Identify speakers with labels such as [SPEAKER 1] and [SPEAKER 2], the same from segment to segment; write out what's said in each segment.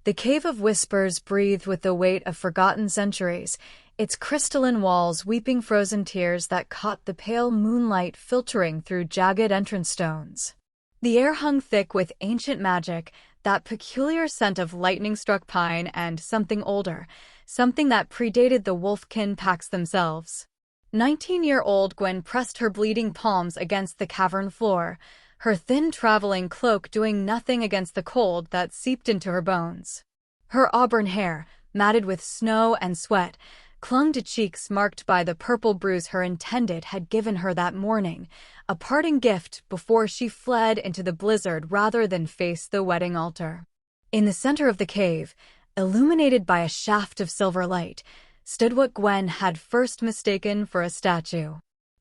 [SPEAKER 1] The Cave of Whispers breathed with the weight of forgotten centuries, its crystalline walls weeping frozen tears that caught the pale moonlight filtering through jagged entrance stones. The air hung thick with ancient magic, that peculiar scent of lightning-struck pine and something older, something that predated the wolfkin packs themselves. 19-year-old Gwen pressed her bleeding palms against the cavern floor, her thin traveling cloak doing nothing against the cold that seeped into her bones. Her auburn hair, matted with snow and sweat, clung to cheeks marked by the purple bruise her intended had given her that morning, a parting gift before she fled into the blizzard rather than face the wedding altar. In the center of the cave, illuminated by a shaft of silver light, stood what Gwen had first mistaken for a statue.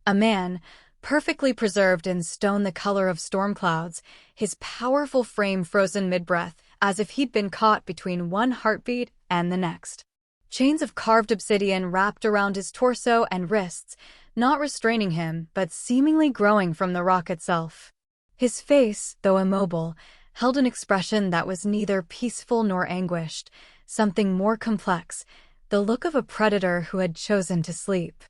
[SPEAKER 1] A man, perfectly preserved in stone the color of storm clouds, his powerful frame frozen mid-breath, as if he'd been caught between one heartbeat and the next. Chains of carved obsidian wrapped around his torso and wrists, not restraining him, but seemingly growing from the rock itself. His face, though immobile, held an expression that was neither peaceful nor anguished, something more complex, the look of a predator who had chosen to sleep.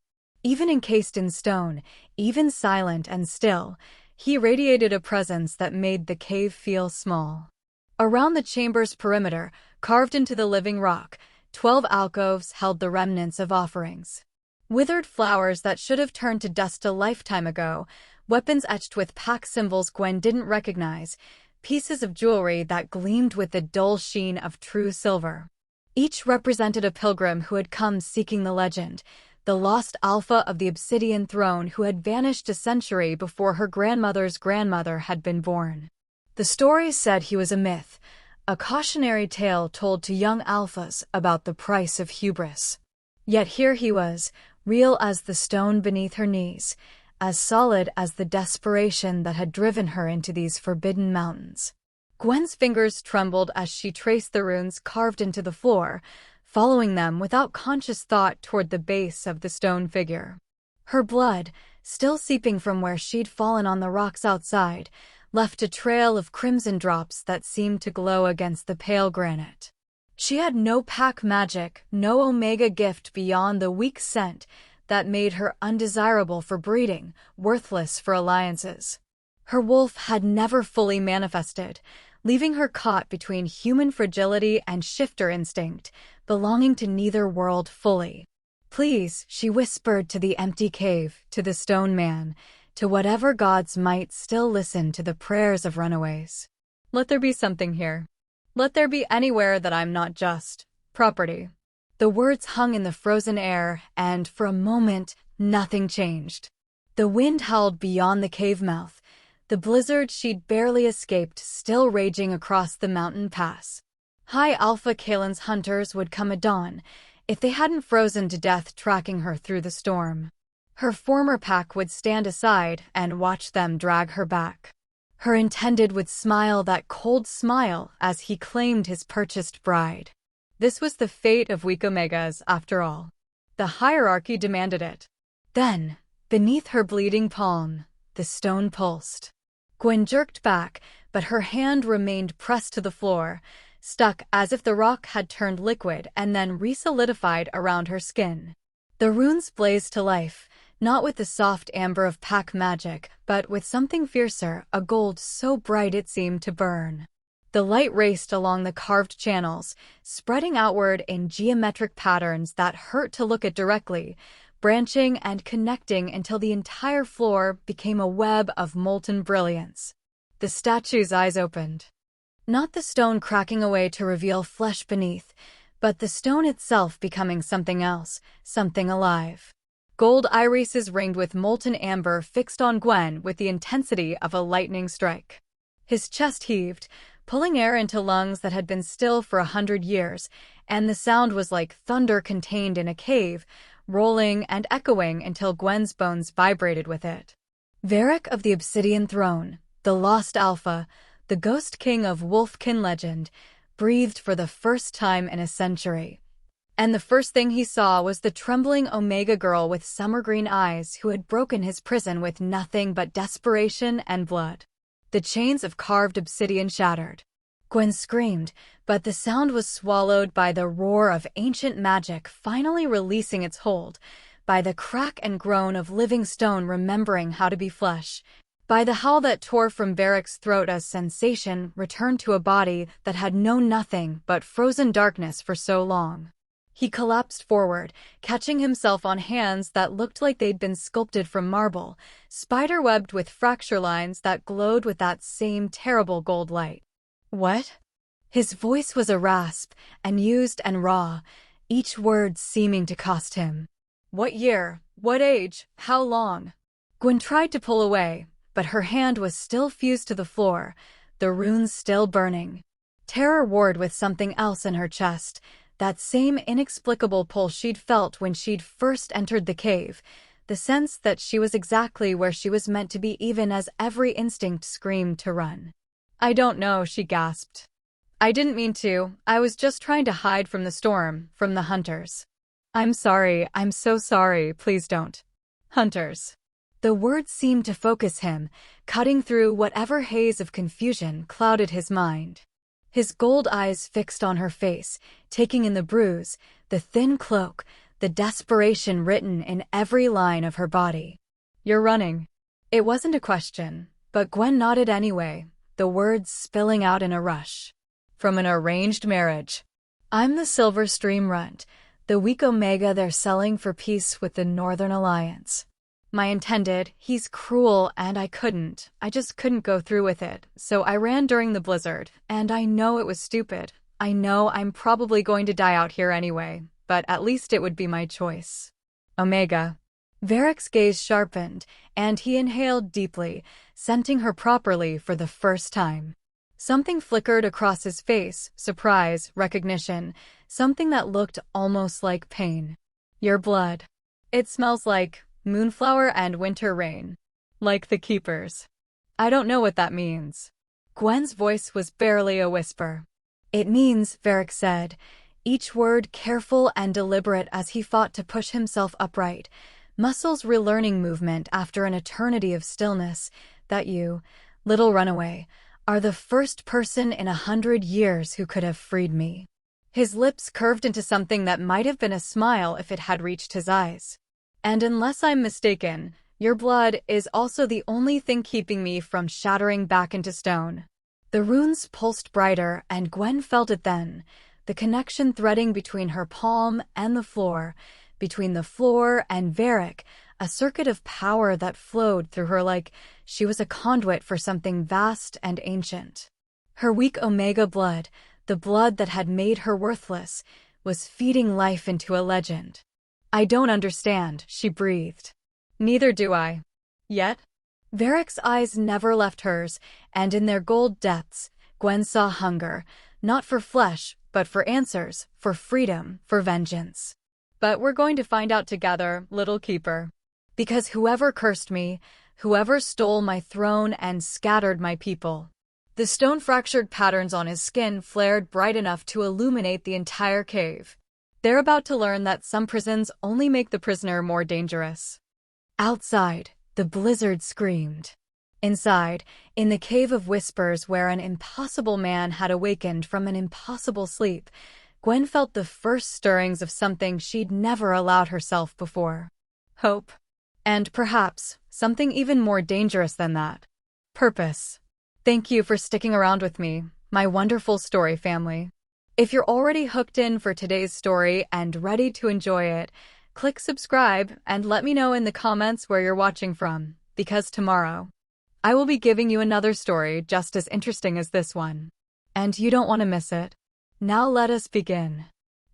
[SPEAKER 1] Even encased in stone, even silent and still, he radiated a presence that made the cave feel small. Around the chamber's perimeter, carved into the living rock, 12 alcoves held the remnants of offerings. Withered flowers that should have turned to dust a lifetime ago, weapons etched with pack symbols Gwen didn't recognize, pieces of jewelry that gleamed with the dull sheen of true silver. Each represented a pilgrim who had come seeking the legend, the lost alpha of the obsidian throne who had vanished a century before her grandmother's grandmother had been born. The stories said he was a myth, a cautionary tale told to young alphas about the price of hubris. Yet here he was, real as the stone beneath her knees, as solid as the desperation that had driven her into these forbidden mountains. Gwen's fingers trembled as she traced the runes carved into the floor, following them without conscious thought toward the base of the stone figure. Her blood, still seeping from where she'd fallen on the rocks outside, left a trail of crimson drops that seemed to glow against the pale granite. She had no pack magic, no omega gift beyond the weak scent that made her undesirable for breeding, worthless for alliances. Her wolf had never fully manifested, leaving her caught between human fragility and shifter instinct, belonging to neither world fully. "Please," she whispered to the empty cave, to the stone man, to whatever gods might still listen to the prayers of runaways. "Let there be something here. Let there be anywhere that I'm not just property." The words hung in the frozen air, and for a moment, nothing changed. The wind howled beyond the cave mouth, the blizzard she'd barely escaped still raging across the mountain pass. High Alpha Kalen's hunters would come at dawn, if they hadn't frozen to death tracking her through the storm. Her former pack would stand aside and watch them drag her back. Her intended would smile that cold smile as he claimed his purchased bride. This was the fate of weak omegas, after all. The hierarchy demanded it. Then, beneath her bleeding palm, the stone pulsed. Gwen jerked back, but her hand remained pressed to the floor, stuck as if the rock had turned liquid and then re-solidified around her skin. The runes blazed to life, not with the soft amber of pack magic, but with something fiercer, a gold so bright it seemed to burn. The light raced along the carved channels, spreading outward in geometric patterns that hurt to look at directly, branching and connecting until the entire floor became a web of molten brilliance. The statue's eyes opened. Not the stone cracking away to reveal flesh beneath, but the stone itself becoming something else, something alive. Gold irises ringed with molten amber fixed on Gwen with the intensity of a lightning strike. His chest heaved, pulling air into lungs that had been still for 100 years, and the sound was like thunder contained in a cave, rolling and echoing until Gwen's bones vibrated with it. Varric of the Obsidian Throne, the lost Alpha, the ghost king of Wolfkin legend, breathed for the first time in a century. And the first thing he saw was the trembling Omega girl with summer green eyes who had broken his prison with nothing but desperation and blood. The chains of carved obsidian shattered. Gwen screamed, but the sound was swallowed by the roar of ancient magic finally releasing its hold, by the crack and groan of living stone remembering how to be flesh, by the howl that tore from Varric's throat as sensation returned to a body that had known nothing but frozen darkness for so long. He collapsed forward, catching himself on hands that looked like they'd been sculpted from marble, spider-webbed with fracture lines that glowed with that same terrible gold light. What? His voice was a rasp, unused and raw, each word seeming to cost him. What year? What age? How long? Gwen tried to pull away, but her hand was still fused to the floor, the runes still burning. Terror warred with something else in her chest, that same inexplicable pull she'd felt when she'd first entered the cave, the sense that she was exactly where she was meant to be even as every instinct screamed to run. I don't know, she gasped. I didn't mean to. I was just trying to hide from the storm, from the hunters. I'm sorry, I'm so sorry, please don't. Hunters. The words seemed to focus him, cutting through whatever haze of confusion clouded his mind. His gold eyes fixed on her face, taking in the bruise, the thin cloak, the desperation written in every line of her body. You're running. It wasn't a question, but Gwen nodded anyway, the words spilling out in a rush. From an arranged marriage. I'm the Silver Stream Runt, the weak Omega they're selling for peace with the Northern Alliance. My intended, he's cruel and I just couldn't go through with it, so I ran during the blizzard, and I know it was stupid. I know I'm probably going to die out here anyway, but at least it would be my choice. Omega. Varric's gaze sharpened, and he inhaled deeply, scenting her properly for the first time. Something flickered across his face, surprise, recognition, something that looked almost like pain. Your blood. It smells like moonflower and winter rain. Like the Keepers. I don't know what that means. Gwen's voice was barely a whisper. It means, Varric said, each word careful and deliberate as he fought to push himself upright, muscles relearning movement after an eternity of stillness, that you, little runaway, are the first person in 100 years who could have freed me. His lips curved into something that might have been a smile if it had reached his eyes. And unless I'm mistaken, your blood is also the only thing keeping me from shattering back into stone. The runes pulsed brighter, and Gwen felt it then, the connection threading between her palm and the floor, between the floor and Varric, a circuit of power that flowed through her like she was a conduit for something vast and ancient. Her weak Omega blood, the blood that had made her worthless, was feeding life into a legend. I don't understand, she breathed. Neither do I. Yet? Varric's eyes never left hers, and in their gold depths, Gwen saw hunger, not for flesh, but for answers, for freedom, for vengeance. But we're going to find out together, little keeper. Because whoever cursed me, whoever stole my throne and scattered my people. The stone-fractured patterns on his skin flared bright enough to illuminate the entire cave. They're about to learn that some prisons only make the prisoner more dangerous. Outside, the blizzard screamed. Inside, in the cave of whispers where an impossible man had awakened from an impossible sleep, Gwen felt the first stirrings of something she'd never allowed herself before. Hope. And perhaps, something even more dangerous than that. Purpose. Thank you for sticking around with me, my wonderful story family. If you're already hooked in for today's story and ready to enjoy it, click subscribe and let me know in the comments where you're watching from, because tomorrow, I will be giving you another story just as interesting as this one. And you don't want to miss it. Now let us begin.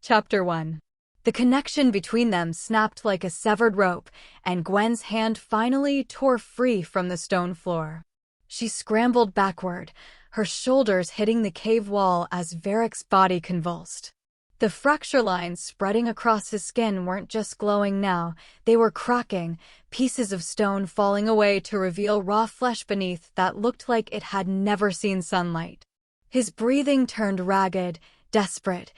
[SPEAKER 1] Chapter 1. The connection between them snapped like a severed rope, and Gwen's hand finally tore free from the stone floor. She scrambled backward, her shoulders hitting the cave wall as Varric's body convulsed. The fracture lines spreading across his skin weren't just glowing now, they were cracking, pieces of stone falling away to reveal raw flesh beneath that looked like it had never seen sunlight. His breathing turned ragged, desperate,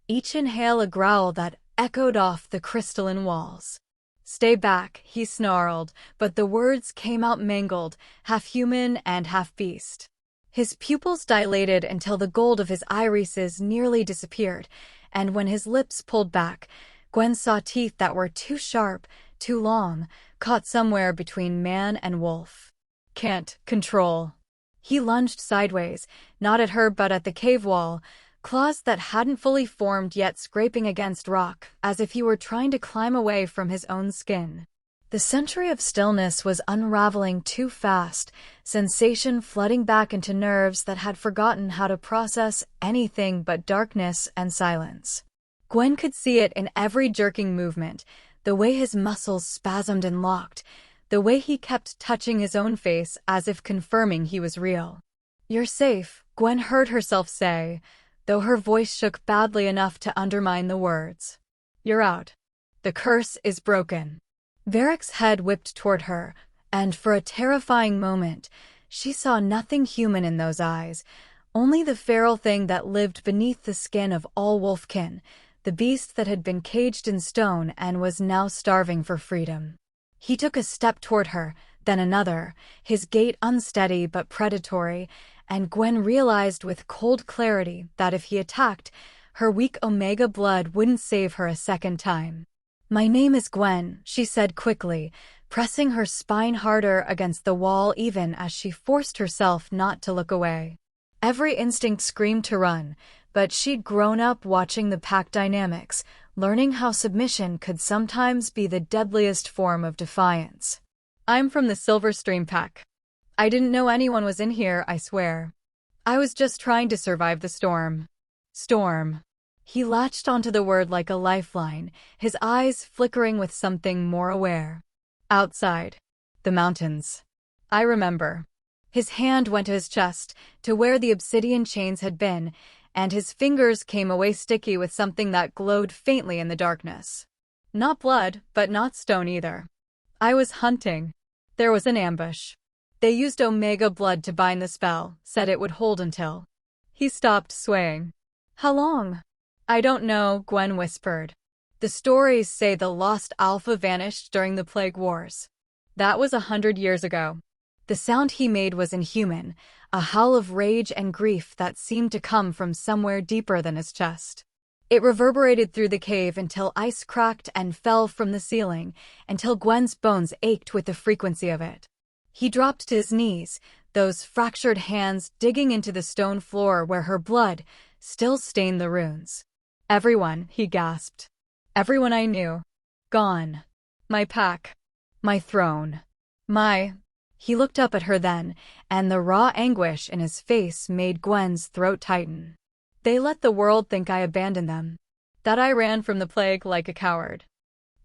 [SPEAKER 1] each inhale a growl that echoed off the crystalline walls. Stay back, he snarled, but the words came out mangled, half human and half beast. His pupils dilated until the gold of his irises nearly disappeared, and when his lips pulled back, Gwen saw teeth that were too sharp, too long, caught somewhere between man and wolf. Can't control. He lunged sideways, not at her but at the cave wall, claws that hadn't fully formed yet scraping against rock, as if he were trying to climb away from his own skin. The century of stillness was unraveling too fast, sensation flooding back into nerves that had forgotten how to process anything but darkness and silence. Gwen could see it in every jerking movement, the way his muscles spasmed and locked, the way he kept touching his own face as if confirming he was real. "You're safe," Gwen heard herself say, though her voice shook badly enough to undermine the words. "You're out. The curse is broken." Varric's head whipped toward her, and for a terrifying moment, she saw nothing human in those eyes, only the feral thing that lived beneath the skin of all wolfkin, the beast that had been caged in stone and was now starving for freedom. He took a step toward her, then another, his gait unsteady but predatory, and Gwen realized with cold clarity that if he attacked, her weak Omega blood wouldn't save her a second time. "My name is Gwen," she said quickly, pressing her spine harder against the wall even as she forced herself not to look away. Every instinct screamed to run, but she'd grown up watching the pack dynamics, learning how submission could sometimes be the deadliest form of defiance. "I'm from the Silverstream pack. I didn't know anyone was in here, I swear. I was just trying to survive the storm." Storm. He latched onto the word like a lifeline, his eyes flickering with something more aware. "Outside. The mountains. I remember." His hand went to his chest, to where the obsidian chains had been, and his fingers came away sticky with something that glowed faintly in the darkness. Not blood, but not stone either. "I was hunting. There was an ambush. They used Omega blood to bind the spell, said it would hold until." He stopped, swaying. "How long?" "I don't know," Gwen whispered. "The stories say the lost Alpha vanished during the Plague Wars. That was 100 years ago." The sound he made was inhuman, a howl of rage and grief that seemed to come from somewhere deeper than his chest. It reverberated through the cave until ice cracked and fell from the ceiling, until Gwen's bones ached with the frequency of it. He dropped to his knees, those fractured hands digging into the stone floor where her blood still stained the runes. "Everyone," he gasped. "Everyone I knew. Gone. My pack. My throne. My—" He looked up at her then, and the raw anguish in his face made Gwen's throat tighten. "They let the world think I abandoned them. That I ran from the plague like a coward."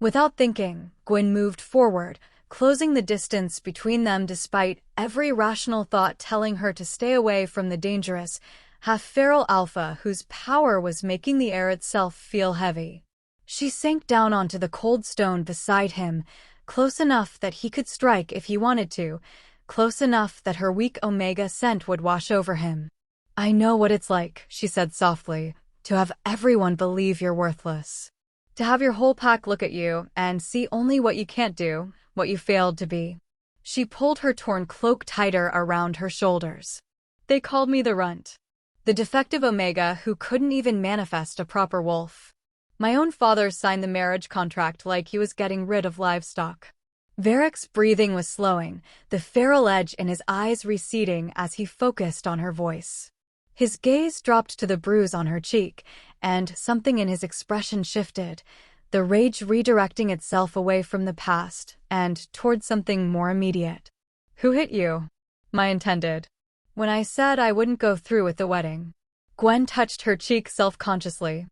[SPEAKER 1] Without thinking, Gwen moved forward, closing the distance between them despite every rational thought telling her to stay away from the dangerous, half-feral alpha whose power was making the air itself feel heavy. She sank down onto the cold stone beside him, close enough that he could strike if he wanted to, close enough that her weak Omega scent would wash over him. "I know what it's like," she said softly, "to have everyone believe you're worthless. To have your whole pack look at you and see only what you can't do, what you failed to be." She pulled her torn cloak tighter around her shoulders. "They called me the runt. The defective Omega who couldn't even manifest a proper wolf. My own father signed the marriage contract like he was getting rid of livestock." Varric's breathing was slowing, the feral edge in his eyes receding as he focused on her voice. His gaze dropped to the bruise on her cheek, and something in his expression shifted, the rage redirecting itself away from the past and toward something more immediate. "Who hit you?" "My intended. When I said I wouldn't go through with the wedding." Gwen touched her cheek self-consciously.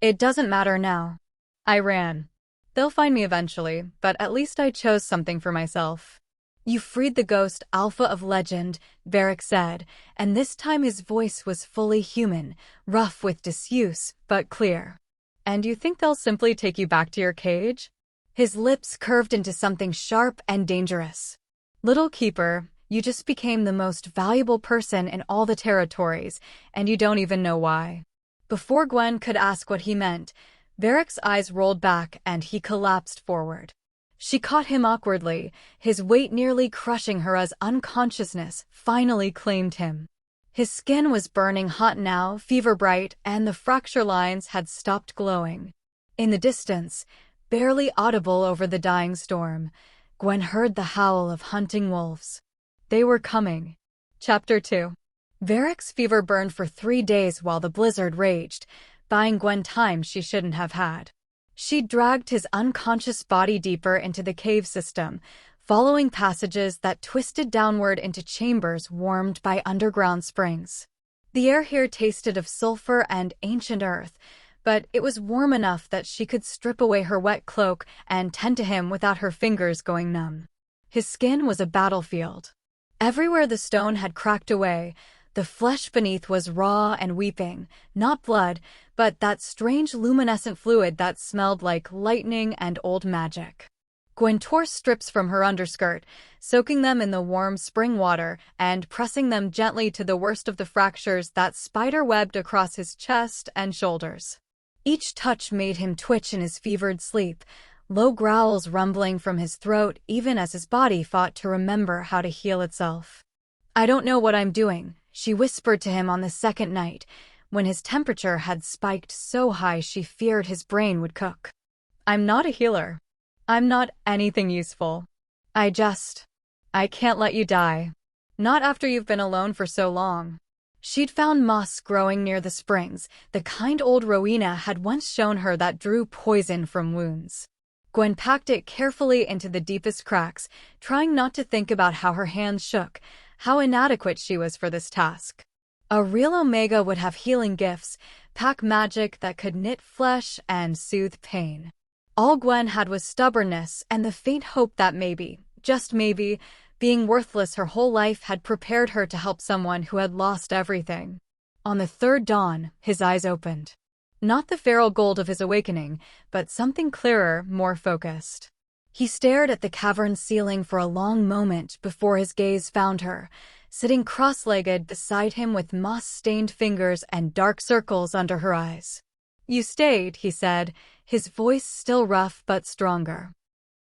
[SPEAKER 1] "It doesn't matter now. I ran. They'll find me eventually, but at least I chose something for myself." "You freed the ghost Alpha of legend," Varric said, and this time his voice was fully human, rough with disuse, but clear. "And you think they'll simply take you back to your cage?" His lips curved into something sharp and dangerous. "Little Keeper, you just became the most valuable person in all the territories, and you don't even know why." Before Gwen could ask what he meant, Varric's eyes rolled back and he collapsed forward. She caught him awkwardly, his weight nearly crushing her as unconsciousness finally claimed him. His skin was burning hot now, fever-bright, and the fracture lines had stopped glowing. In the distance, barely audible over the dying storm, Gwen heard the howl of hunting wolves. They were coming. Chapter 2. Varric's fever burned for 3 days while the blizzard raged, buying Gwen time she shouldn't have had. She dragged his unconscious body deeper into the cave system, following passages that twisted downward into chambers warmed by underground springs. The air here tasted of sulfur and ancient earth, but it was warm enough that she could strip away her wet cloak and tend to him without her fingers going numb. His skin was a battlefield. Everywhere the stone had cracked away, the flesh beneath was raw and weeping, not blood, but that strange luminescent fluid that smelled like lightning and old magic. Gwen tore strips from her underskirt, soaking them in the warm spring water and pressing them gently to the worst of the fractures that spider-webbed across his chest and shoulders. Each touch made him twitch in his fevered sleep, low growls rumbling from his throat even as his body fought to remember how to heal itself. "I don't know what I'm doing," she whispered to him on the second night, when his temperature had spiked so high she feared his brain would cook. "I'm not a healer. I'm not anything useful. I can't let you die. Not after you've been alone for so long." She'd found moss growing near the springs, the kind old Rowena had once shown her that drew poison from wounds. Gwen packed it carefully into the deepest cracks, trying not to think about how her hands shook, how inadequate she was for this task. A real Omega would have healing gifts, pack magic that could knit flesh and soothe pain. All Gwen had was stubbornness and the faint hope that maybe, just maybe, being worthless her whole life had prepared her to help someone who had lost everything. On the third dawn, his eyes opened. Not the feral gold of his awakening, but something clearer, more focused. He stared at the cavern ceiling for a long moment before his gaze found her, sitting cross-legged beside him with moss-stained fingers and dark circles under her eyes. "You stayed," he said, his voice still rough but stronger.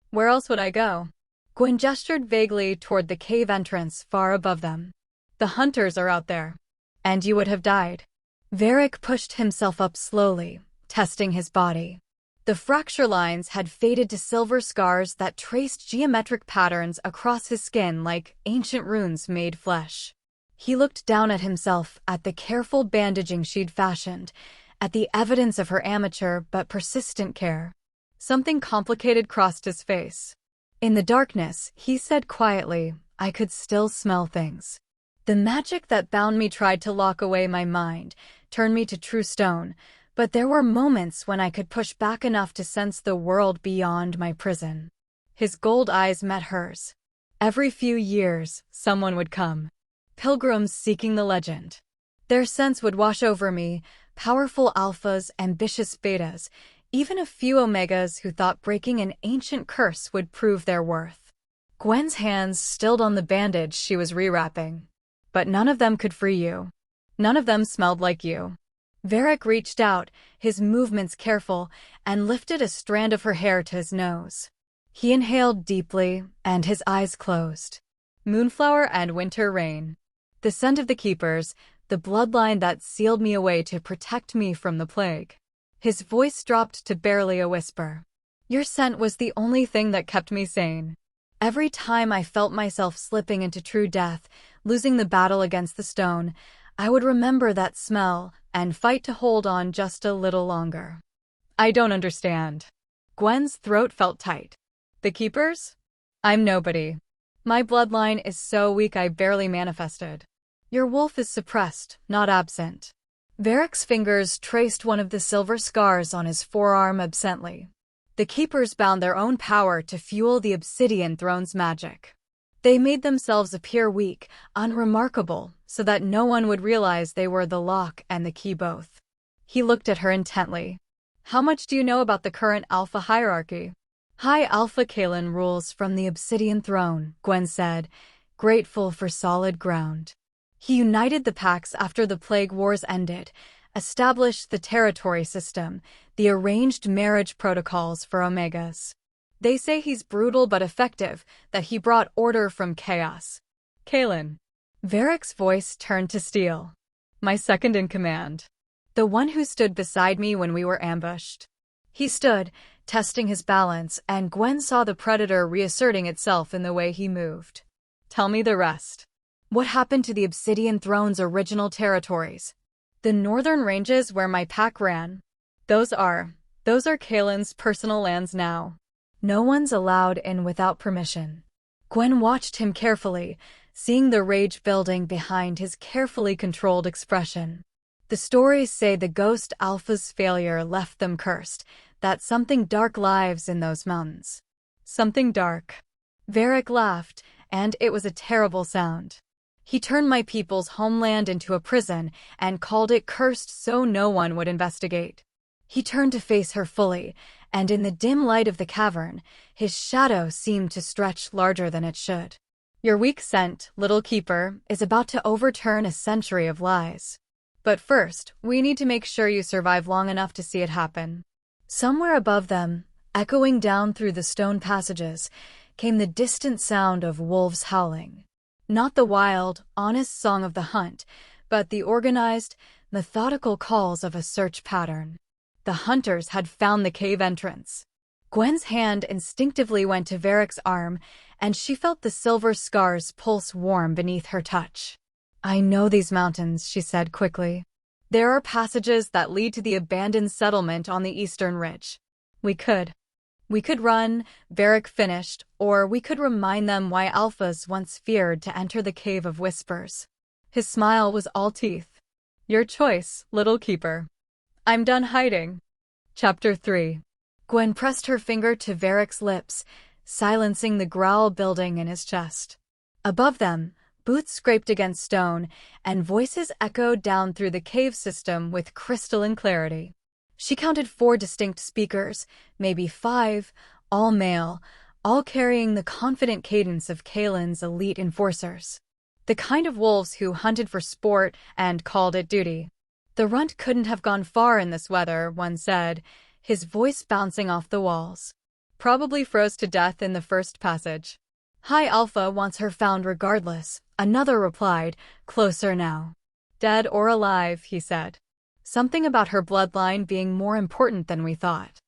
[SPEAKER 1] "Where else would I go?" Gwen gestured vaguely toward the cave entrance far above them. "The hunters are out there. And you would have died." Varric pushed himself up slowly, testing his body. The fracture lines had faded to silver scars that traced geometric patterns across his skin like ancient runes made flesh. He looked down at himself, at the careful bandaging she'd fashioned, at the evidence of her amateur but persistent care. Something complicated crossed his face. In the darkness, he said quietly, "I could still smell things. The magic that bound me tried to lock away my mind, turn me to true stone, but there were moments when I could push back enough to sense the world beyond my prison." His gold eyes met hers. Every few years, someone would come. Pilgrims seeking the legend. Their sense would wash over me, powerful alphas, ambitious betas, even a few omegas who thought breaking an ancient curse would prove their worth. Gwen's hands stilled on the bandage she was rewrapping. "But none of them could free you. None of them smelled like you." Varric reached out, his movements careful, and lifted a strand of her hair to his nose. He inhaled deeply, and his eyes closed. "Moonflower and winter rain. The scent of the keepers, the bloodline that sealed me away to protect me from the plague." His voice dropped to barely a whisper. "Your scent was the only thing that kept me sane. Every time I felt myself slipping into true death, losing the battle against the stone, I would remember that smell and fight to hold on just a little longer." "I don't understand." Gwen's throat felt tight. "The keepers? I'm nobody. My bloodline is so weak I barely manifested. Your wolf is suppressed, not absent." Varric's fingers traced one of the silver scars on his forearm absently. The keepers bound their own power to fuel the Obsidian Throne's magic. They made themselves appear weak, unremarkable, so that no one would realize they were the lock and the key both. He looked at her intently. "How much do you know about the current Alpha hierarchy?" "High Alpha Kalen rules from the Obsidian Throne," Gwen said, grateful for solid ground. "He united the packs after the Plague Wars ended, established the territory system, the arranged marriage protocols for Omegas. They say he's brutal but effective, that he brought order from chaos." "Kalen." Varric's voice turned to steel. My second in command. The one who stood beside me when we were ambushed. He stood, testing his balance, and Gwen saw the predator reasserting itself in the way he moved. Tell me the rest. What happened to the Obsidian Throne's original territories? The northern ranges where my pack ran? Those are Kaelin's personal lands now. No one's allowed in without permission. Gwen watched him carefully, seeing the rage building behind his carefully controlled expression. The stories say the Ghost Alpha's failure left them cursed, that something dark lives in those mountains. Something dark. Varric laughed, and it was a terrible sound. He turned my people's homeland into a prison and called it cursed so no one would investigate. He turned to face her fully, and in the dim light of the cavern, his shadow seemed to stretch larger than it should. Your weak scent, little keeper, is about to overturn a century of lies. But first, we need to make sure you survive long enough to see it happen. Somewhere above them, echoing down through the stone passages, came the distant sound of wolves howling. Not the wild, honest song of the hunt, but the organized, methodical calls of a search pattern. The hunters had found the cave entrance. Gwen's hand instinctively went to Varric's arm, and she felt the silver scars pulse warm beneath her touch. I know these mountains, she said quickly. There are passages that lead to the abandoned settlement on the eastern ridge. We could run, Varric finished, or we could remind them why Alphas once feared to enter the Cave of Whispers. His smile was all teeth. Your choice, little keeper. I'm done hiding. Chapter 3. Gwen pressed her finger to Varric's lips, silencing the growl building in his chest. Above them, boots scraped against stone, and voices echoed down through the cave system with crystalline clarity. She counted 4 distinct speakers, maybe 5, all male, all carrying the confident cadence of Kaelin's elite enforcers. The kind of wolves who hunted for sport and called it duty. The runt couldn't have gone far in this weather, one said, his voice bouncing off the walls. Probably froze to death in the first passage. High Alpha wants her found regardless, another replied, closer now. Dead or alive, he said. Something about her bloodline being more important than we thought.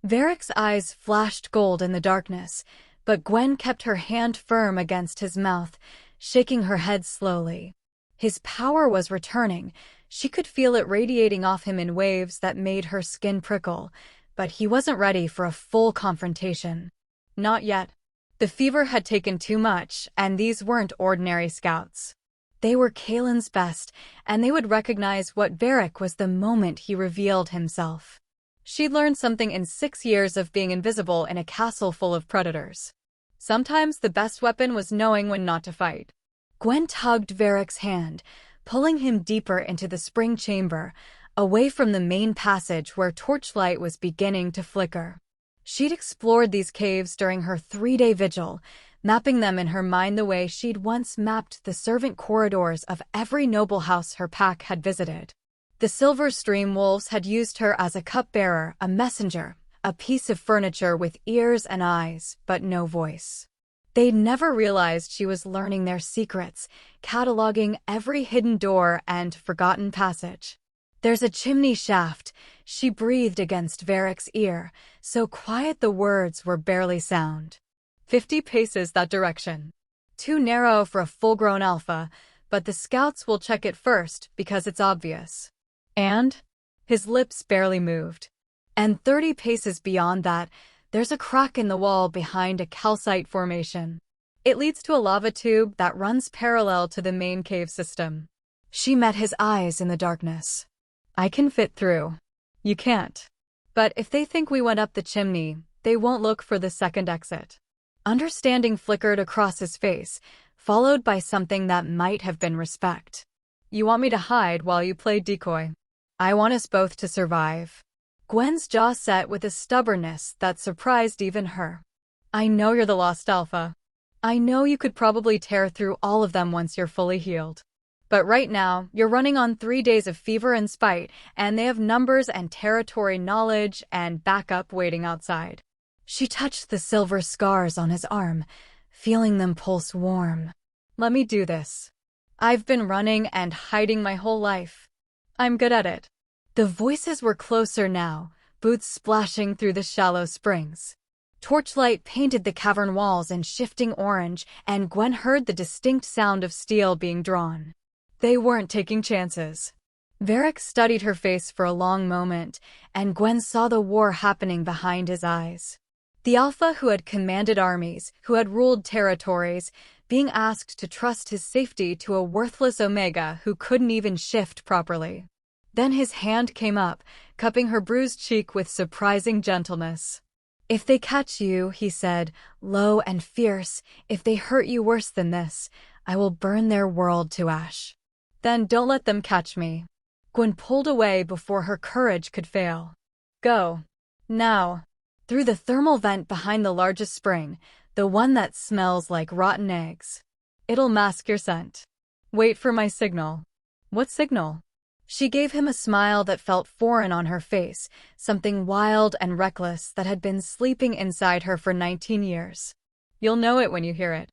[SPEAKER 1] Varric's eyes flashed gold in the darkness, but Gwen kept her hand firm against his mouth, shaking her head slowly. His power was returning. She could feel it radiating off him in waves that made her skin prickle, but he wasn't ready for a full confrontation. Not yet. The fever had taken too much, and these weren't ordinary scouts. They were Kaelin's best, and they would recognize what Varric was the moment he revealed himself. She'd learned something in 6 years of being invisible in a castle full of predators. Sometimes the best weapon was knowing when not to fight. Gwen tugged Varric's hand, pulling him deeper into the spring chamber, away from the main passage where torchlight was beginning to flicker. She'd explored these caves during her 3-day vigil, mapping them in her mind the way she'd once mapped the servant corridors of every noble house her pack had visited. The Silver Stream wolves had used her as a cupbearer, a messenger, a piece of furniture with ears and eyes, but no voice. They'd never realized she was learning their secrets, cataloging every hidden door and forgotten passage. There's a chimney shaft, she breathed against Varric's ear, so quiet the words were barely sound. 50 paces that direction. Too narrow for a full-grown alpha, but the scouts will check it first because it's obvious. And? His lips barely moved. And 30 paces beyond that, there's a crack in the wall behind a calcite formation. It leads to a lava tube that runs parallel to the main cave system. She met his eyes in the darkness. I can fit through. You can't. But if they think we went up the chimney, they won't look for the second exit. Understanding flickered across his face, followed by something that might have been respect. You want me to hide while you play decoy? I want us both to survive. Gwen's jaw set with a stubbornness that surprised even her. I know you're the Lost Alpha. I know you could probably tear through all of them once you're fully healed. But right now, you're running on 3 days of fever and spite, and they have numbers and territory knowledge and backup waiting outside. She touched the silver scars on his arm, feeling them pulse warm. Let me do this. I've been running and hiding my whole life. I'm good at it. The voices were closer now, boots splashing through the shallow springs. Torchlight painted the cavern walls in shifting orange, and Gwen heard the distinct sound of steel being drawn. They weren't taking chances. Varric studied her face for a long moment, and Gwen saw the war happening behind his eyes. The Alpha who had commanded armies, who had ruled territories, being asked to trust his safety to a worthless Omega who couldn't even shift properly. Then his hand came up, cupping her bruised cheek with surprising gentleness. "If they catch you," he said, low and fierce, "if they hurt you worse than this, I will burn their world to ash." "Then don't let them catch me." Gwen pulled away before her courage could fail. "Go. Now." Through the thermal vent behind the largest spring, the one that smells like rotten eggs. "It'll mask your scent. Wait for my signal." "What signal?" She gave him a smile that felt foreign on her face, something wild and reckless that had been sleeping inside her for 19 years. "You'll know it when you hear it."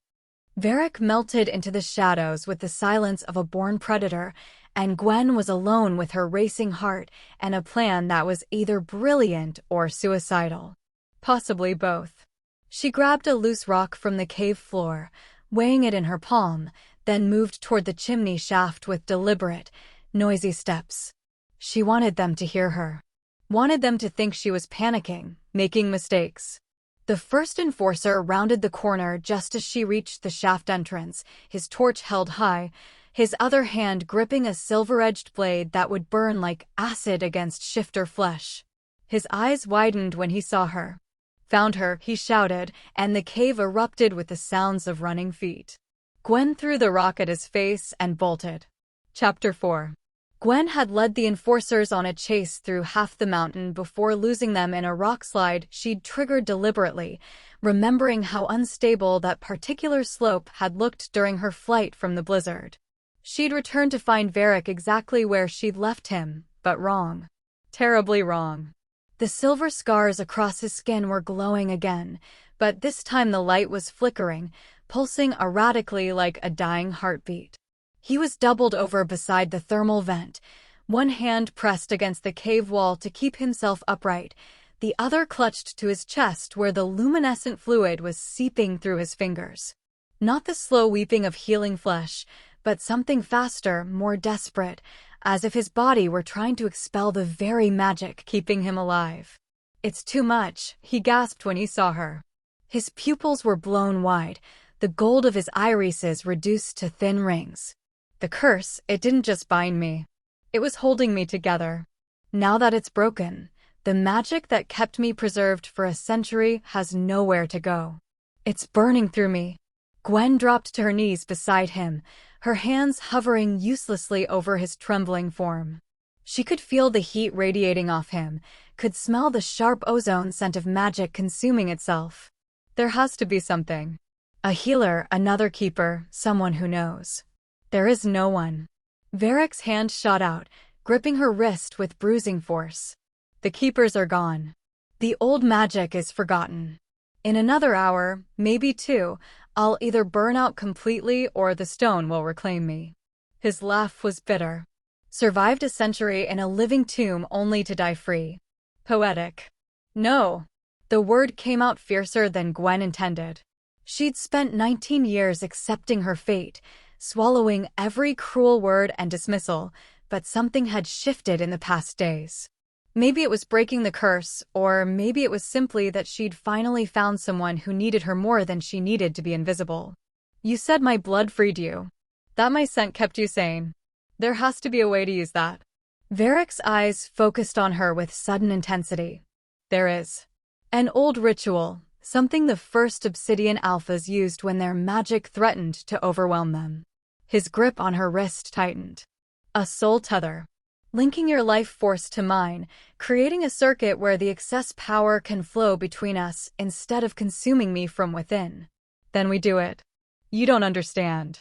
[SPEAKER 1] Varric melted into the shadows with the silence of a born predator, and Gwen was alone with her racing heart and a plan that was either brilliant or suicidal. Possibly both. She grabbed a loose rock from the cave floor, weighing it in her palm, then moved toward the chimney shaft with deliberate, noisy steps. She wanted them to hear her. Wanted them to think she was panicking, making mistakes. The first enforcer rounded the corner just as she reached the shaft entrance, his torch held high, his other hand gripping a silver-edged blade that would burn like acid against shifter flesh. His eyes widened when he saw her. "Found her," he shouted, and the cave erupted with the sounds of running feet. Gwen threw the rock at his face and bolted. Chapter 4. Gwen had led the enforcers on a chase through half the mountain before losing them in a rock slide she'd triggered deliberately, remembering how unstable that particular slope had looked during her flight from the blizzard. She'd returned to find Varric exactly where she'd left him, but wrong. Terribly wrong. The silver scars across his skin were glowing again, but this time the light was flickering, pulsing erratically like a dying heartbeat. He was doubled over beside the thermal vent, one hand pressed against the cave wall to keep himself upright, the other clutched to his chest where the luminescent fluid was seeping through his fingers. Not the slow weeping of healing flesh, but something faster, more desperate, as if his body were trying to expel the very magic keeping him alive. "It's too much," he gasped when he saw her. His pupils were blown wide, the gold of his irises reduced to thin rings. The curse, it didn't just bind me. It was holding me together. Now that it's broken, the magic that kept me preserved for a century has nowhere to go. It's burning through me. Gwen dropped to her knees beside him, her hands hovering uselessly over his trembling form. She could feel the heat radiating off him, could smell the sharp ozone scent of magic consuming itself. There has to be something. A healer, another keeper, someone who knows. There is no one. Varric's hand shot out, gripping her wrist with bruising force. The keepers are gone. The old magic is forgotten. In another hour, maybe 2, I'll either burn out completely or the stone will reclaim me. His laugh was bitter. Survived a century in a living tomb only to die free. Poetic. No. The word came out fiercer than Gwen intended. She'd spent 19 years accepting her fate, swallowing every cruel word and dismissal, but something had shifted in the past days. Maybe it was breaking the curse, or maybe it was simply that she'd finally found someone who needed her more than she needed to be invisible. "You said my blood freed you. That my scent kept you sane. There has to be a way to use that." Varric's eyes focused on her with sudden intensity. "There is. An old ritual, something the first Obsidian Alphas used when their magic threatened to overwhelm them." His grip on her wrist tightened. "A soul tether. Linking your life force to mine, creating a circuit where the excess power can flow between us instead of consuming me from within. Then we do it. You don't understand."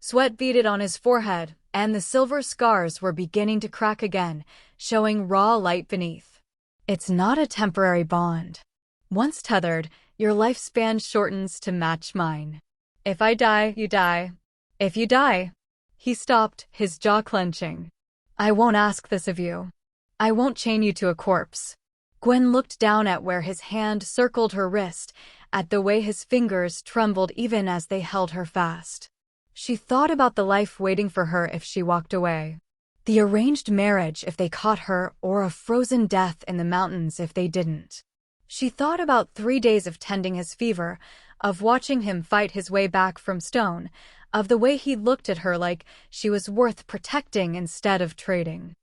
[SPEAKER 1] Sweat beaded on his forehead, and the silver scars were beginning to crack again, showing raw light beneath. "It's not a temporary bond. Once tethered, your lifespan shortens to match mine. If I die, you die. If you die..." He stopped, his jaw clenching. I won't ask this of you. I won't chain you to a corpse. Gwen looked down at where his hand circled her wrist, at the way his fingers trembled even as they held her fast. She thought about the life waiting for her if she walked away. The arranged marriage if they caught her, or a frozen death in the mountains if they didn't. She thought about 3 days of tending his fever, of watching him fight his way back from stone, of the way he looked at her like she was worth protecting instead of trading.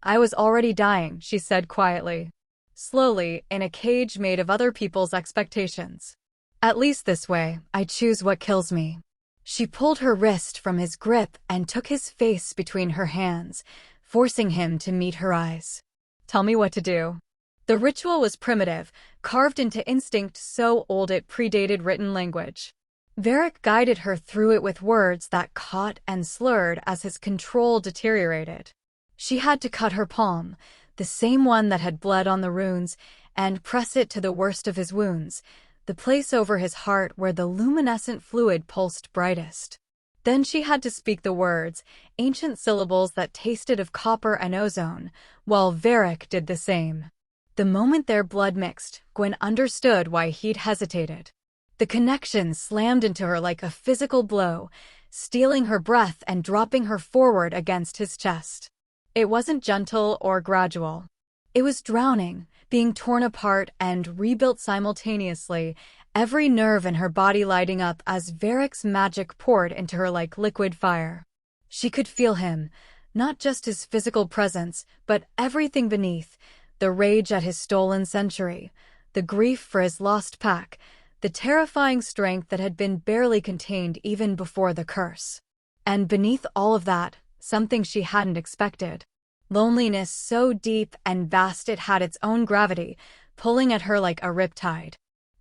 [SPEAKER 1] I was already dying, she said quietly. Slowly, in a cage made of other people's expectations. At least this way, I choose what kills me. She pulled her wrist from his grip and took his face between her hands, forcing him to meet her eyes. Tell me what to do. The ritual was primitive, carved into instinct so old it predated written language. Varric guided her through it with words that caught and slurred as his control deteriorated. She had to cut her palm, the same one that had bled on the runes, and press it to the worst of his wounds, the place over his heart where the luminescent fluid pulsed brightest. Then she had to speak the words, ancient syllables that tasted of copper and ozone, while Varric did the same. The moment their blood mixed, Gwen understood why he'd hesitated. The connection slammed into her like a physical blow, stealing her breath and dropping her forward against his chest. It wasn't gentle or gradual. It was drowning, being torn apart and rebuilt simultaneously, every nerve in her body lighting up as Varric's magic poured into her like liquid fire. She could feel him, not just his physical presence, but everything beneath, the rage at his stolen century, the grief for his lost pack, the terrifying strength that had been barely contained even before the curse. And beneath all of that, something she hadn't expected. Loneliness so deep and vast it had its own gravity, pulling at her like a riptide.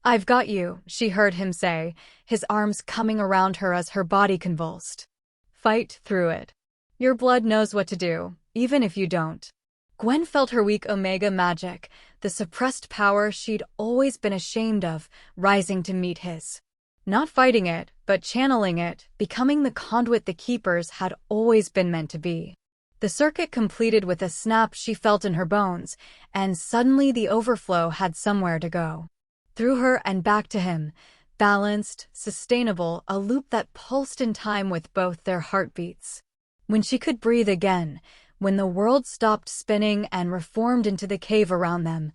[SPEAKER 1] I've got you, she heard him say, his arms coming around her as her body convulsed. Fight through it. Your blood knows what to do, even if you don't. Gwen felt her weak Omega magic, the suppressed power she'd always been ashamed of, rising to meet his. Not fighting it, but channeling it, becoming the conduit the Keepers had always been meant to be. The circuit completed with a snap she felt in her bones, and suddenly the overflow had somewhere to go. Through her and back to him, balanced, sustainable, a loop that pulsed in time with both their heartbeats. When she could breathe again, when the world stopped spinning and reformed into the cave around them,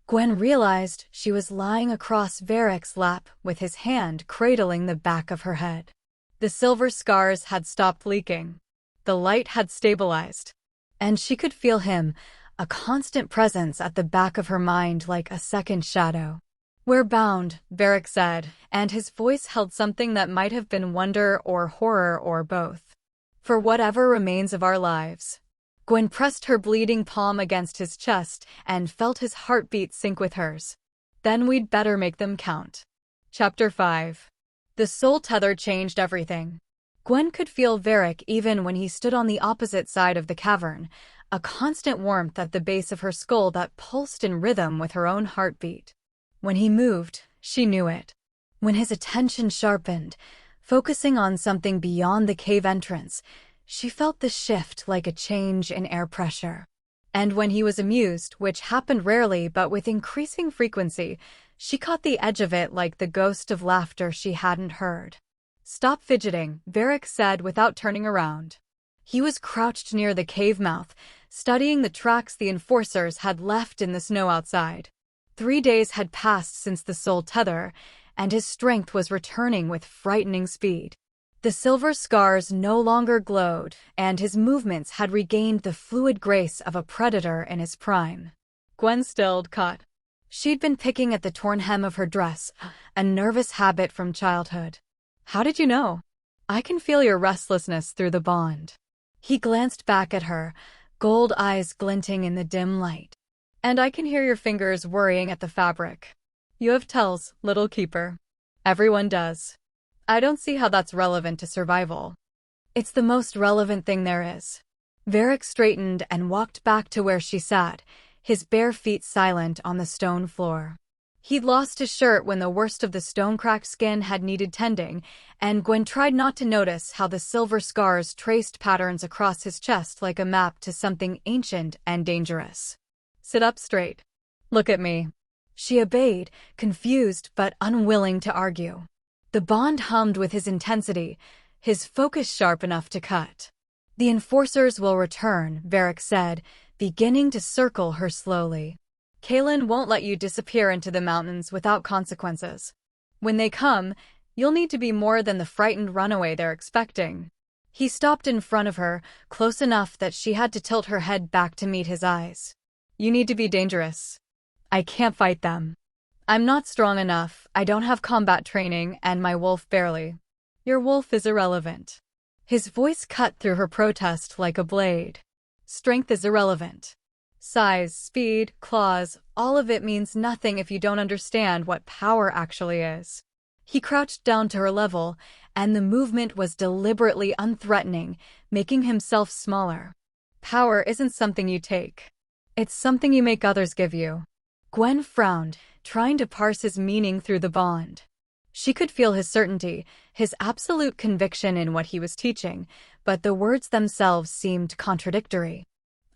[SPEAKER 1] Gwen realized she was lying across Varric's lap with his hand cradling the back of her head. The silver scars had stopped leaking. The light had stabilized. And she could feel him, a constant presence at the back of her mind like a second shadow. We're bound, Varric said, and his voice held something that might have been wonder or horror or both. For whatever remains of our lives. Gwen pressed her bleeding palm against his chest and felt his heartbeat sync with hers. Then we'd better make them count. Chapter 5. The soul tether changed everything. Gwen could feel Varric even when he stood on the opposite side of the cavern, a constant warmth at the base of her skull that pulsed in rhythm with her own heartbeat. When he moved, she knew it. When his attention sharpened, focusing on something beyond the cave entrance, she felt the shift like a change in air pressure. And when he was amused, which happened rarely but with increasing frequency, she caught the edge of it like the ghost of laughter she hadn't heard. Stop fidgeting, Varric said without turning around. He was crouched near the cave mouth, studying the tracks the enforcers had left in the snow outside. 3 days had passed since the soul tether, and his strength was returning with frightening speed. The silver scars no longer glowed, and his movements had regained the fluid grace of a predator in his prime. Gwen stilled, caught. She'd been picking at the torn hem of her dress, a nervous habit from childhood. How did you know? I can feel your restlessness through the bond. He glanced back at her, gold eyes glinting in the dim light. And I can hear your fingers worrying at the fabric. You have tells, little keeper. Everyone does. I don't see how that's relevant to survival. It's the most relevant thing there is. Varric straightened and walked back to where she sat, his bare feet silent on the stone floor. He'd lost his shirt when the worst of the stone-cracked skin had needed tending, and Gwen tried not to notice how the silver scars traced patterns across his chest like a map to something ancient and dangerous. Sit up straight. Look at me. She obeyed, confused but unwilling to argue. The bond hummed with his intensity, his focus sharp enough to cut. The enforcers will return, Varric said, beginning to circle her slowly. Kaelin won't let you disappear into the mountains without consequences. When they come, you'll need to be more than the frightened runaway they're expecting. He stopped in front of her, close enough that she had to tilt her head back to meet his eyes. You need to be dangerous. I can't fight them. I'm not strong enough, I don't have combat training, and my wolf barely. Your wolf is irrelevant. His voice cut through her protest like a blade. Strength is irrelevant. Size, speed, claws, all of it means nothing if you don't understand what power actually is. He crouched down to her level, and the movement was deliberately unthreatening, making himself smaller. Power isn't something you take. It's something you make others give you. Gwen frowned, trying to parse his meaning through the bond. She could feel his certainty, his absolute conviction in what he was teaching, but the words themselves seemed contradictory.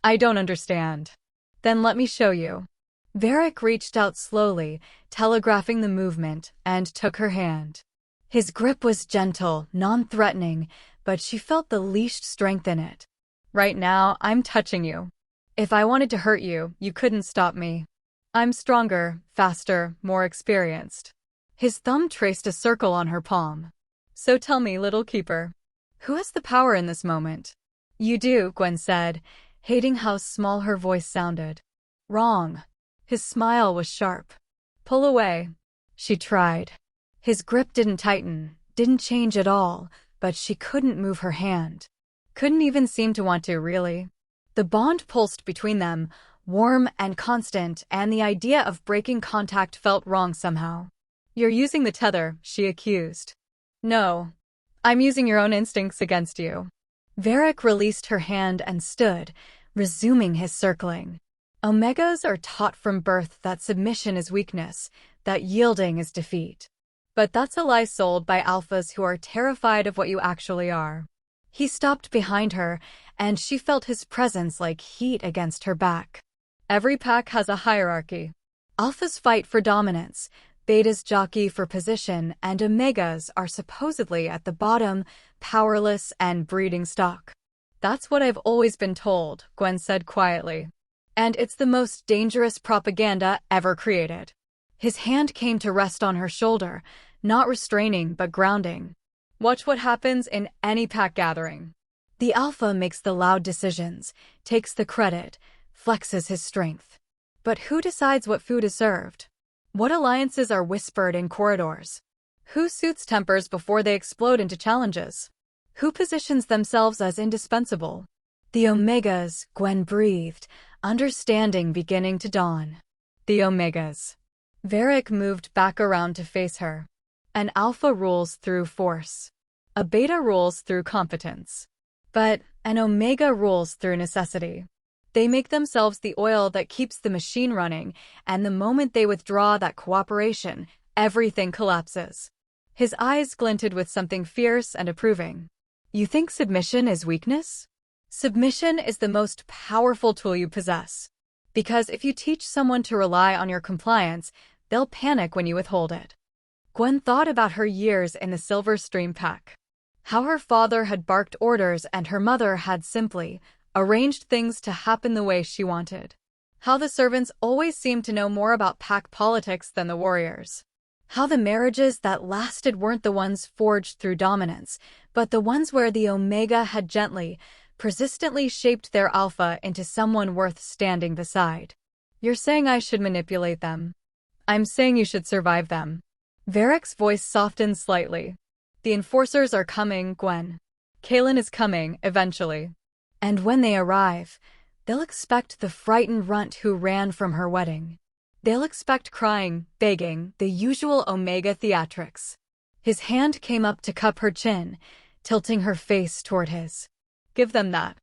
[SPEAKER 1] I don't understand. Then let me show you. Varric reached out slowly, telegraphing the movement, and took her hand. His grip was gentle, non-threatening, but she felt the leashed strength in it. Right now, I'm touching you. If I wanted to hurt you, you couldn't stop me. I'm stronger, faster, more experienced. His thumb traced a circle on her palm. So tell me, little keeper, who has the power in this moment? You do, Gwen said, hating how small her voice sounded. Wrong. His smile was sharp. Pull away. She tried. His grip didn't tighten, didn't change at all, but she couldn't move her hand. Couldn't even seem to want to, really. The bond pulsed between them, warm and constant, and the idea of breaking contact felt wrong somehow. You're using the tether, she accused. No. I'm using your own instincts against you. Varric released her hand and stood, resuming his circling. Omegas are taught from birth that submission is weakness, that yielding is defeat. But that's a lie sold by alphas who are terrified of what you actually are. He stopped behind her, and she felt his presence like heat against her back. Every pack has a hierarchy. Alphas fight for dominance, betas jockey for position, and omegas are supposedly at the bottom, powerless and breeding stock. That's what I've always been told, Gwen said quietly. And it's the most dangerous propaganda ever created. His hand came to rest on her shoulder, not restraining but grounding. Watch what happens in any pack gathering. The alpha makes the loud decisions, takes the credit, flexes his strength. But who decides what food is served? What alliances are whispered in corridors? Who suits tempers before they explode into challenges? Who positions themselves as indispensable? The Omegas, Gwen breathed, understanding beginning to dawn. The Omegas. Varric moved back around to face her. An alpha rules through force. A beta rules through competence. But an omega rules through necessity. They make themselves the oil that keeps the machine running, and the moment they withdraw that cooperation, everything collapses. His eyes glinted with something fierce and approving. You think submission is weakness? Submission is the most powerful tool you possess. Because if you teach someone to rely on your compliance, they'll panic when you withhold it. Gwen thought about her years in the Silver Stream Pack. How her father had barked orders and her mother had simply arranged things to happen the way she wanted. How the servants always seemed to know more about pack politics than the warriors. How the marriages that lasted weren't the ones forged through dominance, but the ones where the Omega had gently, persistently shaped their alpha into someone worth standing beside. You're saying I should manipulate them. I'm saying you should survive them. Varric's voice softened slightly. The enforcers are coming, Gwen. Kaelin is coming, eventually. And when they arrive, they'll expect the frightened runt who ran from her wedding. They'll expect crying, begging, the usual Omega theatrics. His hand came up to cup her chin, tilting her face toward his. Give them that.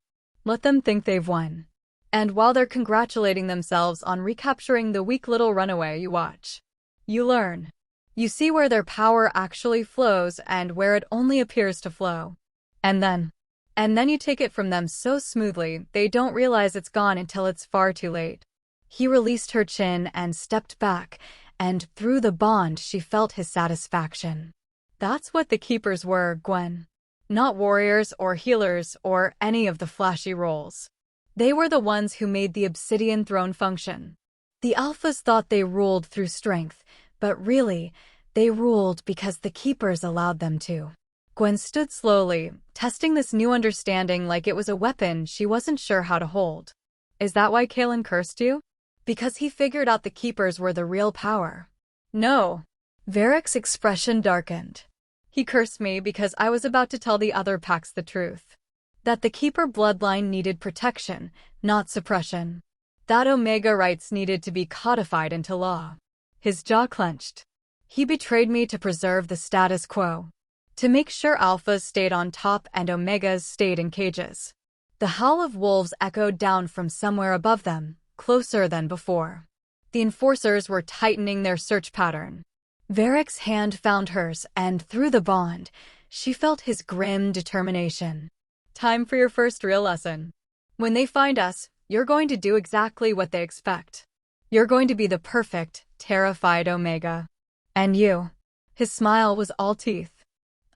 [SPEAKER 1] Let them think they've won. And while they're congratulating themselves on recapturing the weak little runaway, you watch. You learn. You see where their power actually flows and where it only appears to flow. And then you take it from them so smoothly, they don't realize it's gone until it's far too late. He released her chin and stepped back, and through the bond she felt his satisfaction. That's what the keepers were, Gwen. Not warriors or healers or any of the flashy roles. They were the ones who made the obsidian throne function. The alphas thought they ruled through strength, but really, they ruled because the keepers allowed them to. Gwen stood slowly, testing this new understanding like it was a weapon she wasn't sure how to hold. Is that why Kalen cursed you? Because he figured out the keepers were the real power. No. Varric's expression darkened. He cursed me because I was about to tell the other packs the truth. That the keeper bloodline needed protection, not suppression. That Omega rights needed to be codified into law. His jaw clenched. He betrayed me to preserve the status quo. To make sure Alphas stayed on top and Omegas stayed in cages. The howl of wolves echoed down from somewhere above them, closer than before. The enforcers were tightening their search pattern. Varric's hand found hers, and through the bond, she felt his grim determination. Time for your first real lesson. When they find us, you're going to do exactly what they expect. You're going to be the perfect, terrified Omega. And you. His smile was all teeth.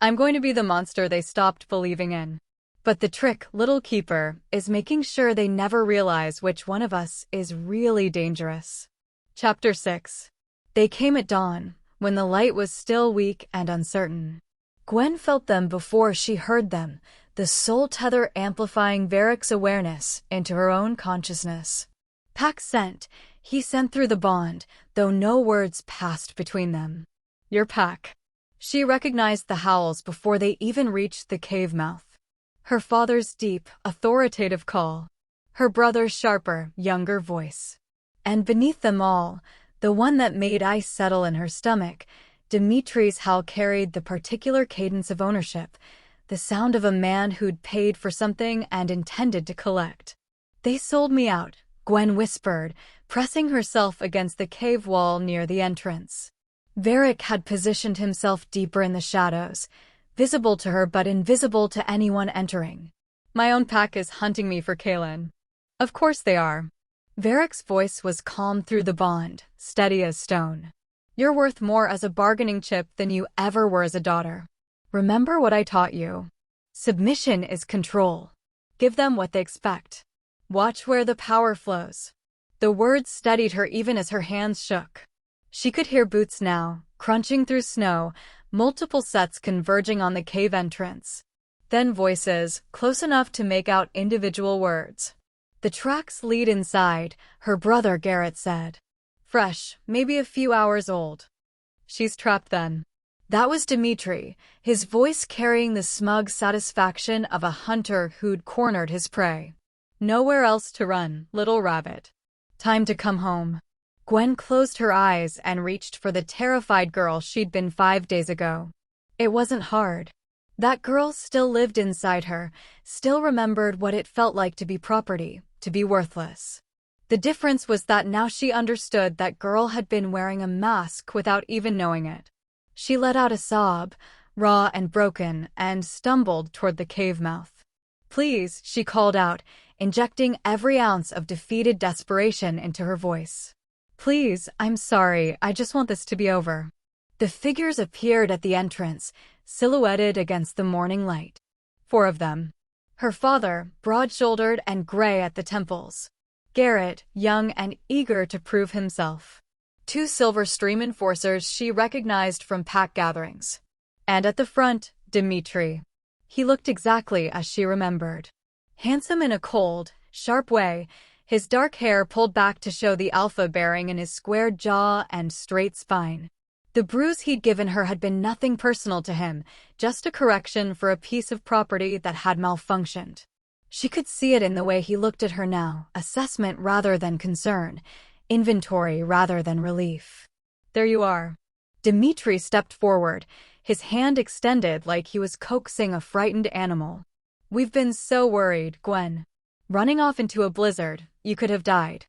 [SPEAKER 1] I'm going to be the monster they stopped believing in. But the trick, little keeper, is making sure they never realize which one of us is really dangerous. Chapter 6. They came at dawn, when the light was still weak and uncertain. Gwen felt them before she heard them, the soul tether amplifying Varric's awareness into her own consciousness. Pack sent, he sent through the bond, though no words passed between them. Your pack. She recognized the howls before they even reached the cave mouth. Her father's deep, authoritative call. Her brother's sharper, younger voice. And beneath them all, the one that made ice settle in her stomach, Dimitri's howl carried the particular cadence of ownership, the sound of a man who'd paid for something and intended to collect. They sold me out, Gwen whispered, pressing herself against the cave wall near the entrance. Varric had positioned himself deeper in the shadows, visible to her but invisible to anyone entering. My own pack is hunting me for Kalen. Of course they are. Varric's voice was calm through the bond, steady as stone. You're worth more as a bargaining chip than you ever were as a daughter. Remember what I taught you. Submission is control. Give them what they expect. Watch where the power flows. The words steadied her even as her hands shook. She could hear boots now, crunching through snow, multiple sets converging on the cave entrance. Then voices, close enough to make out individual words. The tracks lead inside, her brother Garrett said. Fresh, maybe a few hours old. She's trapped then. That was Dimitri, his voice carrying the smug satisfaction of a hunter who'd cornered his prey. Nowhere else to run, little rabbit. Time to come home. Gwen closed her eyes and reached for the terrified girl she'd been 5 days ago. It wasn't hard. That girl still lived inside her, still remembered what it felt like to be property, to be worthless. The difference was that now she understood that girl had been wearing a mask without even knowing it. She let out a sob, raw and broken, and stumbled toward the cave mouth. Please, she called out, injecting every ounce of defeated desperation into her voice. Please, I'm sorry, I just want this to be over. The figures appeared at the entrance, silhouetted against the morning light. 4 of them. Her father, broad-shouldered and gray at the temples. Garrett, young and eager to prove himself. 2 Silver Stream enforcers she recognized from pack gatherings. And at the front, Dimitri. He looked exactly as she remembered. Handsome in a cold, sharp way, his dark hair pulled back to show the alpha bearing in his square jaw and straight spine. The bruise he'd given her had been nothing personal to him, just a correction for a piece of property that had malfunctioned. She could see it in the way he looked at her now, assessment rather than concern, inventory rather than relief. There you are. Dimitri stepped forward, his hand extended like he was coaxing a frightened animal. We've been so worried, Gwen. Running off into a blizzard, you could have died.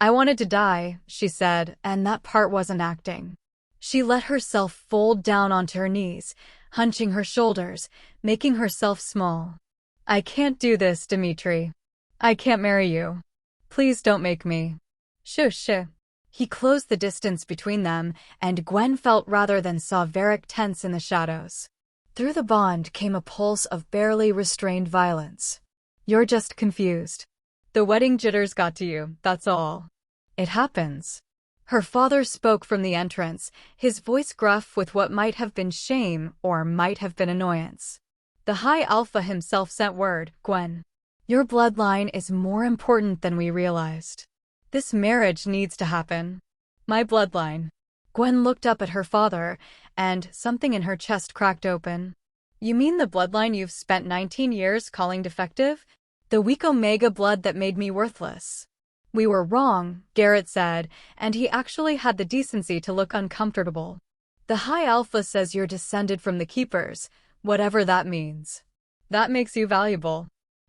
[SPEAKER 1] I wanted to die, she said, and that part wasn't acting. She let herself fold down onto her knees, hunching her shoulders, making herself small. I can't do this, Dimitri. I can't marry you. Please don't make me. Shush. He closed the distance between them, and Gwen felt rather than saw Varric tense in the shadows. Through the bond came a pulse of barely restrained violence. You're just confused. The wedding jitters got to you, that's all. It happens. Her father spoke from the entrance, his voice gruff with what might have been shame or might have been annoyance. The High Alpha himself sent word, Gwen. Your bloodline is more important than we realized. This marriage needs to happen. My bloodline. Gwen looked up at her father, and something in her chest cracked open. You mean the bloodline you've spent 19 years calling defective? The weak Omega blood that made me worthless. We were wrong, Garrett said, and he actually had the decency to look uncomfortable. The High Alpha says you're descended from the Keepers, whatever that means. That makes you valuable.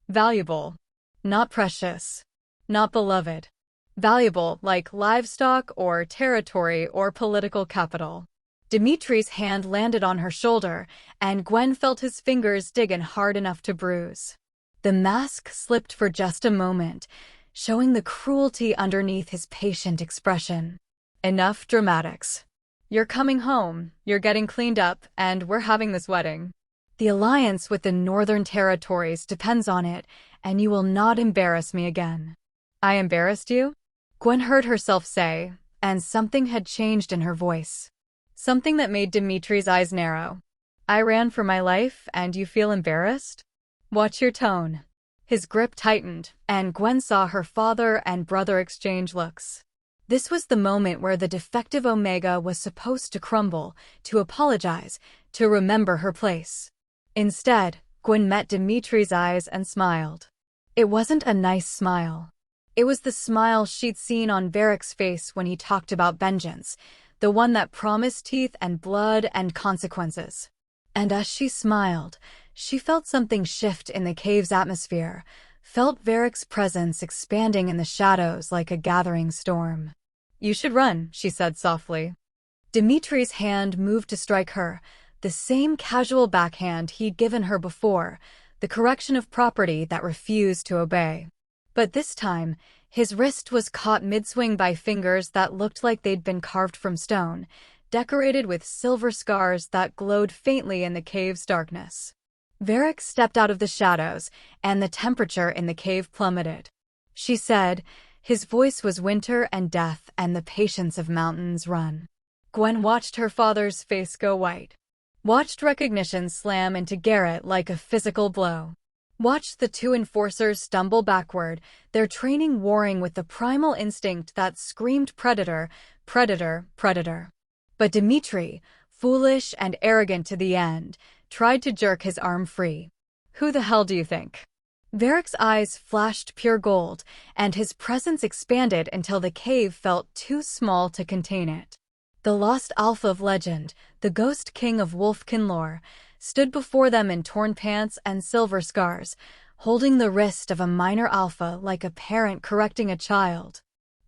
[SPEAKER 1] Valuable. Not precious. Not beloved. Valuable like livestock or territory or political capital. Dimitri's hand landed on her shoulder, and Gwen felt his fingers dig in hard enough to bruise. The mask slipped for just a moment, showing the cruelty underneath his patient expression. Enough dramatics. You're coming home, you're getting cleaned up, and we're having this wedding. The alliance with the Northern Territories depends on it, and you will not embarrass me again. I embarrassed you? Gwen heard herself say, and something had changed in her voice. Something that made Dimitri's eyes narrow. I ran for my life, and you feel embarrassed? Watch your tone. His grip tightened, and Gwen saw her father and brother exchange looks. This was the moment where the defective Omega was supposed to crumble, to apologize, to remember her place. Instead, Gwen met Dimitri's eyes and smiled. It wasn't a nice smile. It was the smile she'd seen on Varric's face when he talked about vengeance, the one that promised teeth and blood and consequences. And as she smiled, she felt something shift in the cave's atmosphere, felt Varric's presence expanding in the shadows like a gathering storm. You should run, she said softly. Dimitri's hand moved to strike her, the same casual backhand he'd given her before, the correction of property that refused to obey. But this time, his wrist was caught mid-swing by fingers that looked like they'd been carved from stone, decorated with silver scars that glowed faintly in the cave's darkness. Varric stepped out of the shadows, and the temperature in the cave plummeted. She said, his voice was winter and death and the patience of mountains run. Gwen watched her father's face go white. Watched recognition slam into Garrett like a physical blow. Watched the two enforcers stumble backward, their training warring with the primal instinct that screamed predator, predator, predator. But Dimitri, foolish and arrogant to the end, tried to jerk his arm free. Who the hell do you think? Varric's eyes flashed pure gold, and his presence expanded until the cave felt too small to contain it. The lost alpha of legend, the ghost king of Wolfkin lore, stood before them in torn pants and silver scars, holding the wrist of a minor alpha like a parent correcting a child.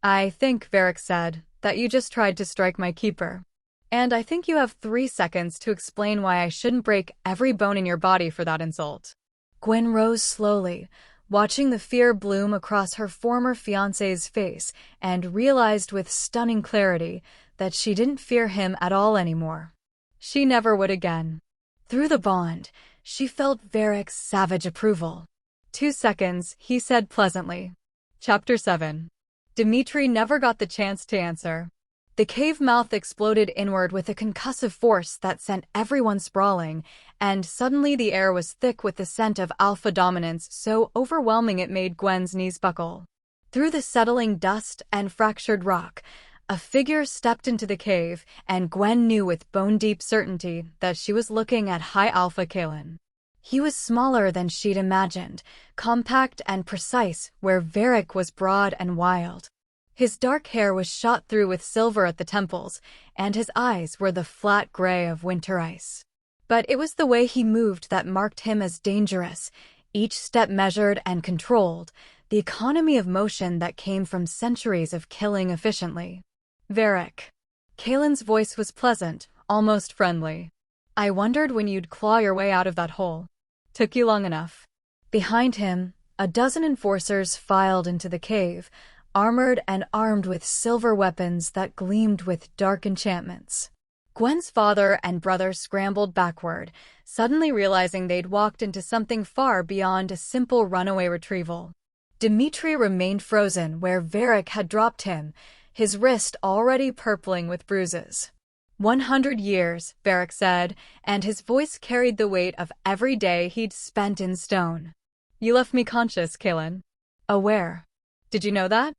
[SPEAKER 1] I think, Varric said, that you just tried to strike my keeper. And I think you have 3 seconds to explain why I shouldn't break every bone in your body for that insult. Gwen rose slowly, watching the fear bloom across her former fiancé's face, and realized with stunning clarity that she didn't fear him at all anymore. She never would again. Through the bond, she felt Varric's savage approval. 2 seconds, he said pleasantly. Chapter 7. Dimitri never got the chance to answer. The cave mouth exploded inward with a concussive force that sent everyone sprawling, and suddenly the air was thick with the scent of alpha dominance so overwhelming it made Gwen's knees buckle. Through the settling dust and fractured rock, a figure stepped into the cave, and Gwen knew with bone-deep certainty that she was looking at High Alpha Kalen. He was smaller than she'd imagined, compact and precise where Varric was broad and wild. His dark hair was shot through with silver at the temples, and his eyes were the flat gray of winter ice. But it was the way he moved that marked him as dangerous, each step measured and controlled, the economy of motion that came from centuries of killing efficiently. Varric. Kalen's voice was pleasant, almost friendly. I wondered when you'd claw your way out of that hole. Took you long enough. Behind him, a dozen enforcers filed into the cave, armored and armed with silver weapons that gleamed with dark enchantments. Gwen's father and brother scrambled backward, suddenly realizing they'd walked into something far beyond a simple runaway retrieval. Dimitri remained frozen where Varric had dropped him, his wrist already purpling with bruises. 100 years, Varric said, and his voice carried the weight of every day he'd spent in stone. You left me conscious, Kalen. Aware. Did you know that?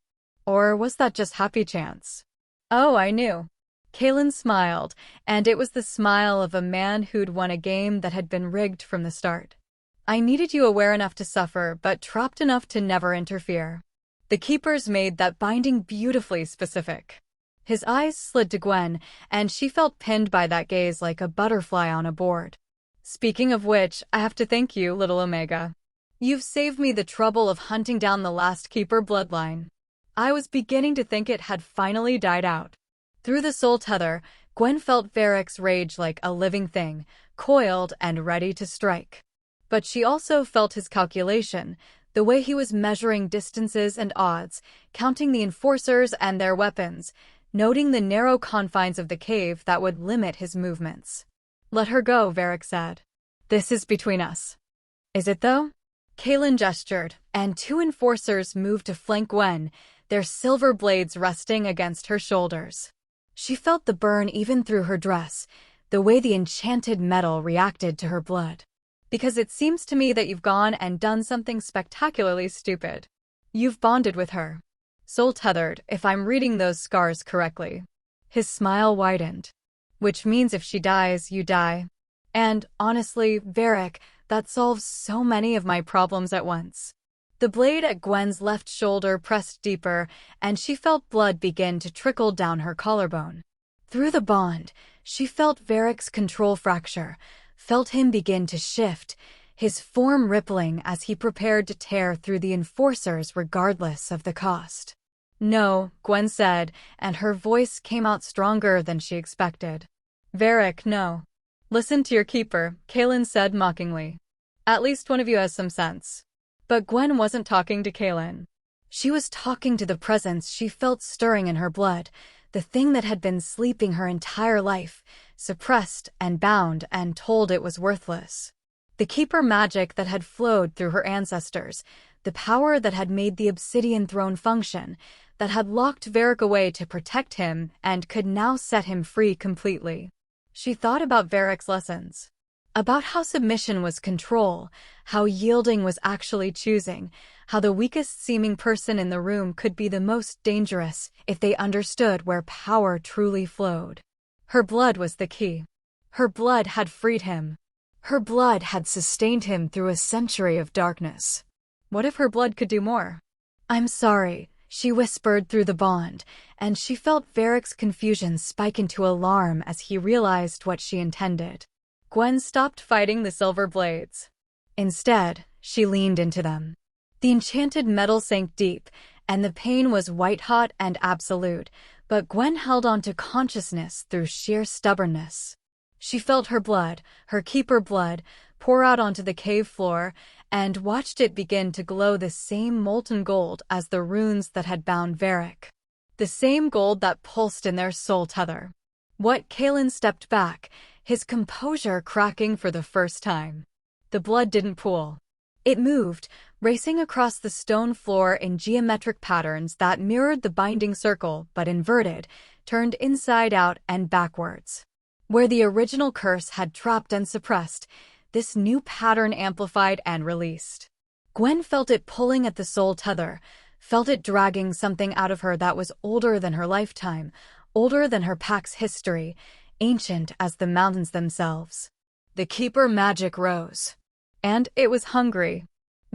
[SPEAKER 1] Or was that just happy chance? Oh, I knew. Kalen smiled, and it was the smile of a man who'd won a game that had been rigged from the start. I needed you aware enough to suffer, but trapped enough to never interfere. The keepers made that binding beautifully specific. His eyes slid to Gwen, and she felt pinned by that gaze like a butterfly on a board. Speaking of which, I have to thank you, little Omega. You've saved me the trouble of hunting down the last keeper bloodline. I was beginning to think it had finally died out. Through the soul tether, Gwen felt Varric's rage like a living thing, coiled and ready to strike. But she also felt his calculation, the way he was measuring distances and odds, counting the enforcers and their weapons, noting the narrow confines of the cave that would limit his movements. Let her go, Varric said. This is between us. Is it though? Kalen gestured, and 2 enforcers moved to flank Gwen, their silver blades resting against her shoulders. She felt the burn even through her dress, the way the enchanted metal reacted to her blood. Because it seems to me that you've gone and done something spectacularly stupid. You've bonded with her. Soul-tethered, if I'm reading those scars correctly. His smile widened. Which means if she dies, you die. And, honestly, Varric, that solves so many of my problems at once. The blade at Gwen's left shoulder pressed deeper, and she felt blood begin to trickle down her collarbone. Through the bond, she felt Varric's control fracture, felt him begin to shift, his form rippling as he prepared to tear through the enforcers regardless of the cost. No, Gwen said, and her voice came out stronger than she expected. Varric, no. Listen to your keeper, Kalen said mockingly. At least one of you has some sense. But Gwen wasn't talking to Kalen. She was talking to the presence she felt stirring in her blood, the thing that had been sleeping her entire life, suppressed and bound and told it was worthless. The keeper magic that had flowed through her ancestors, the power that had made the obsidian throne function, that had locked Varric away to protect him and could now set him free completely. She thought about Varric's lessons. About how submission was control, how yielding was actually choosing, how the weakest-seeming person in the room could be the most dangerous if they understood where power truly flowed. Her blood was the key. Her blood had freed him. Her blood had sustained him through a century of darkness. What if her blood could do more? I'm sorry, she whispered through the bond, and she felt Varric's confusion spike into alarm as he realized what she intended. Gwen stopped fighting the silver blades. Instead, she leaned into them. The enchanted metal sank deep, and the pain was white-hot and absolute, but Gwen held on to consciousness through sheer stubbornness. She felt her blood, her keeper blood, pour out onto the cave floor, and watched it begin to glow the same molten gold as the runes that had bound Varric. The same gold that pulsed in their soul tether. What Kalen stepped back, his composure cracking for the first time. The blood didn't pool. It moved, racing across the stone floor in geometric patterns that mirrored the binding circle but inverted, turned inside out and backwards. Where the original curse had trapped and suppressed, this new pattern amplified and released. Gwen felt it pulling at the soul tether, felt it dragging something out of her that was older than her lifetime, older than her pack's history, ancient as the mountains themselves. The keeper magic rose. And it was hungry.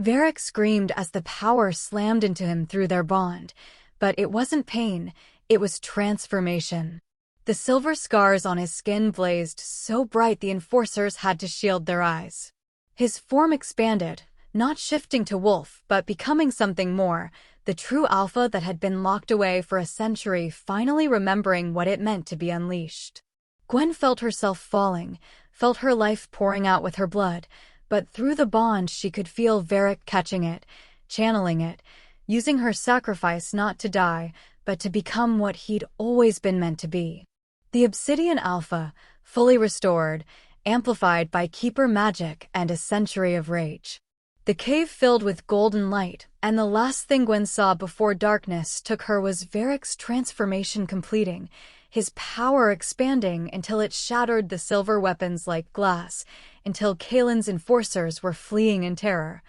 [SPEAKER 1] Varric screamed as the power slammed into him through their bond, but it wasn't pain, it was transformation. The silver scars on his skin blazed so bright the enforcers had to shield their eyes. His form expanded, not shifting to wolf but becoming something more, The true alpha that had been locked away for a century finally remembering what it meant to be unleashed. Gwen felt herself falling, felt her life pouring out with her blood, but through the bond she could feel Varric catching it, channeling it, using her sacrifice not to die, but to become what he'd always been meant to be. The Obsidian Alpha, fully restored, amplified by Keeper magic and a century of rage. The cave filled with golden light, and the last thing Gwen saw before darkness took her was Varric's transformation completing, his power expanding until it shattered the silver weapons like glass, until Kaelin's enforcers were fleeing in terror,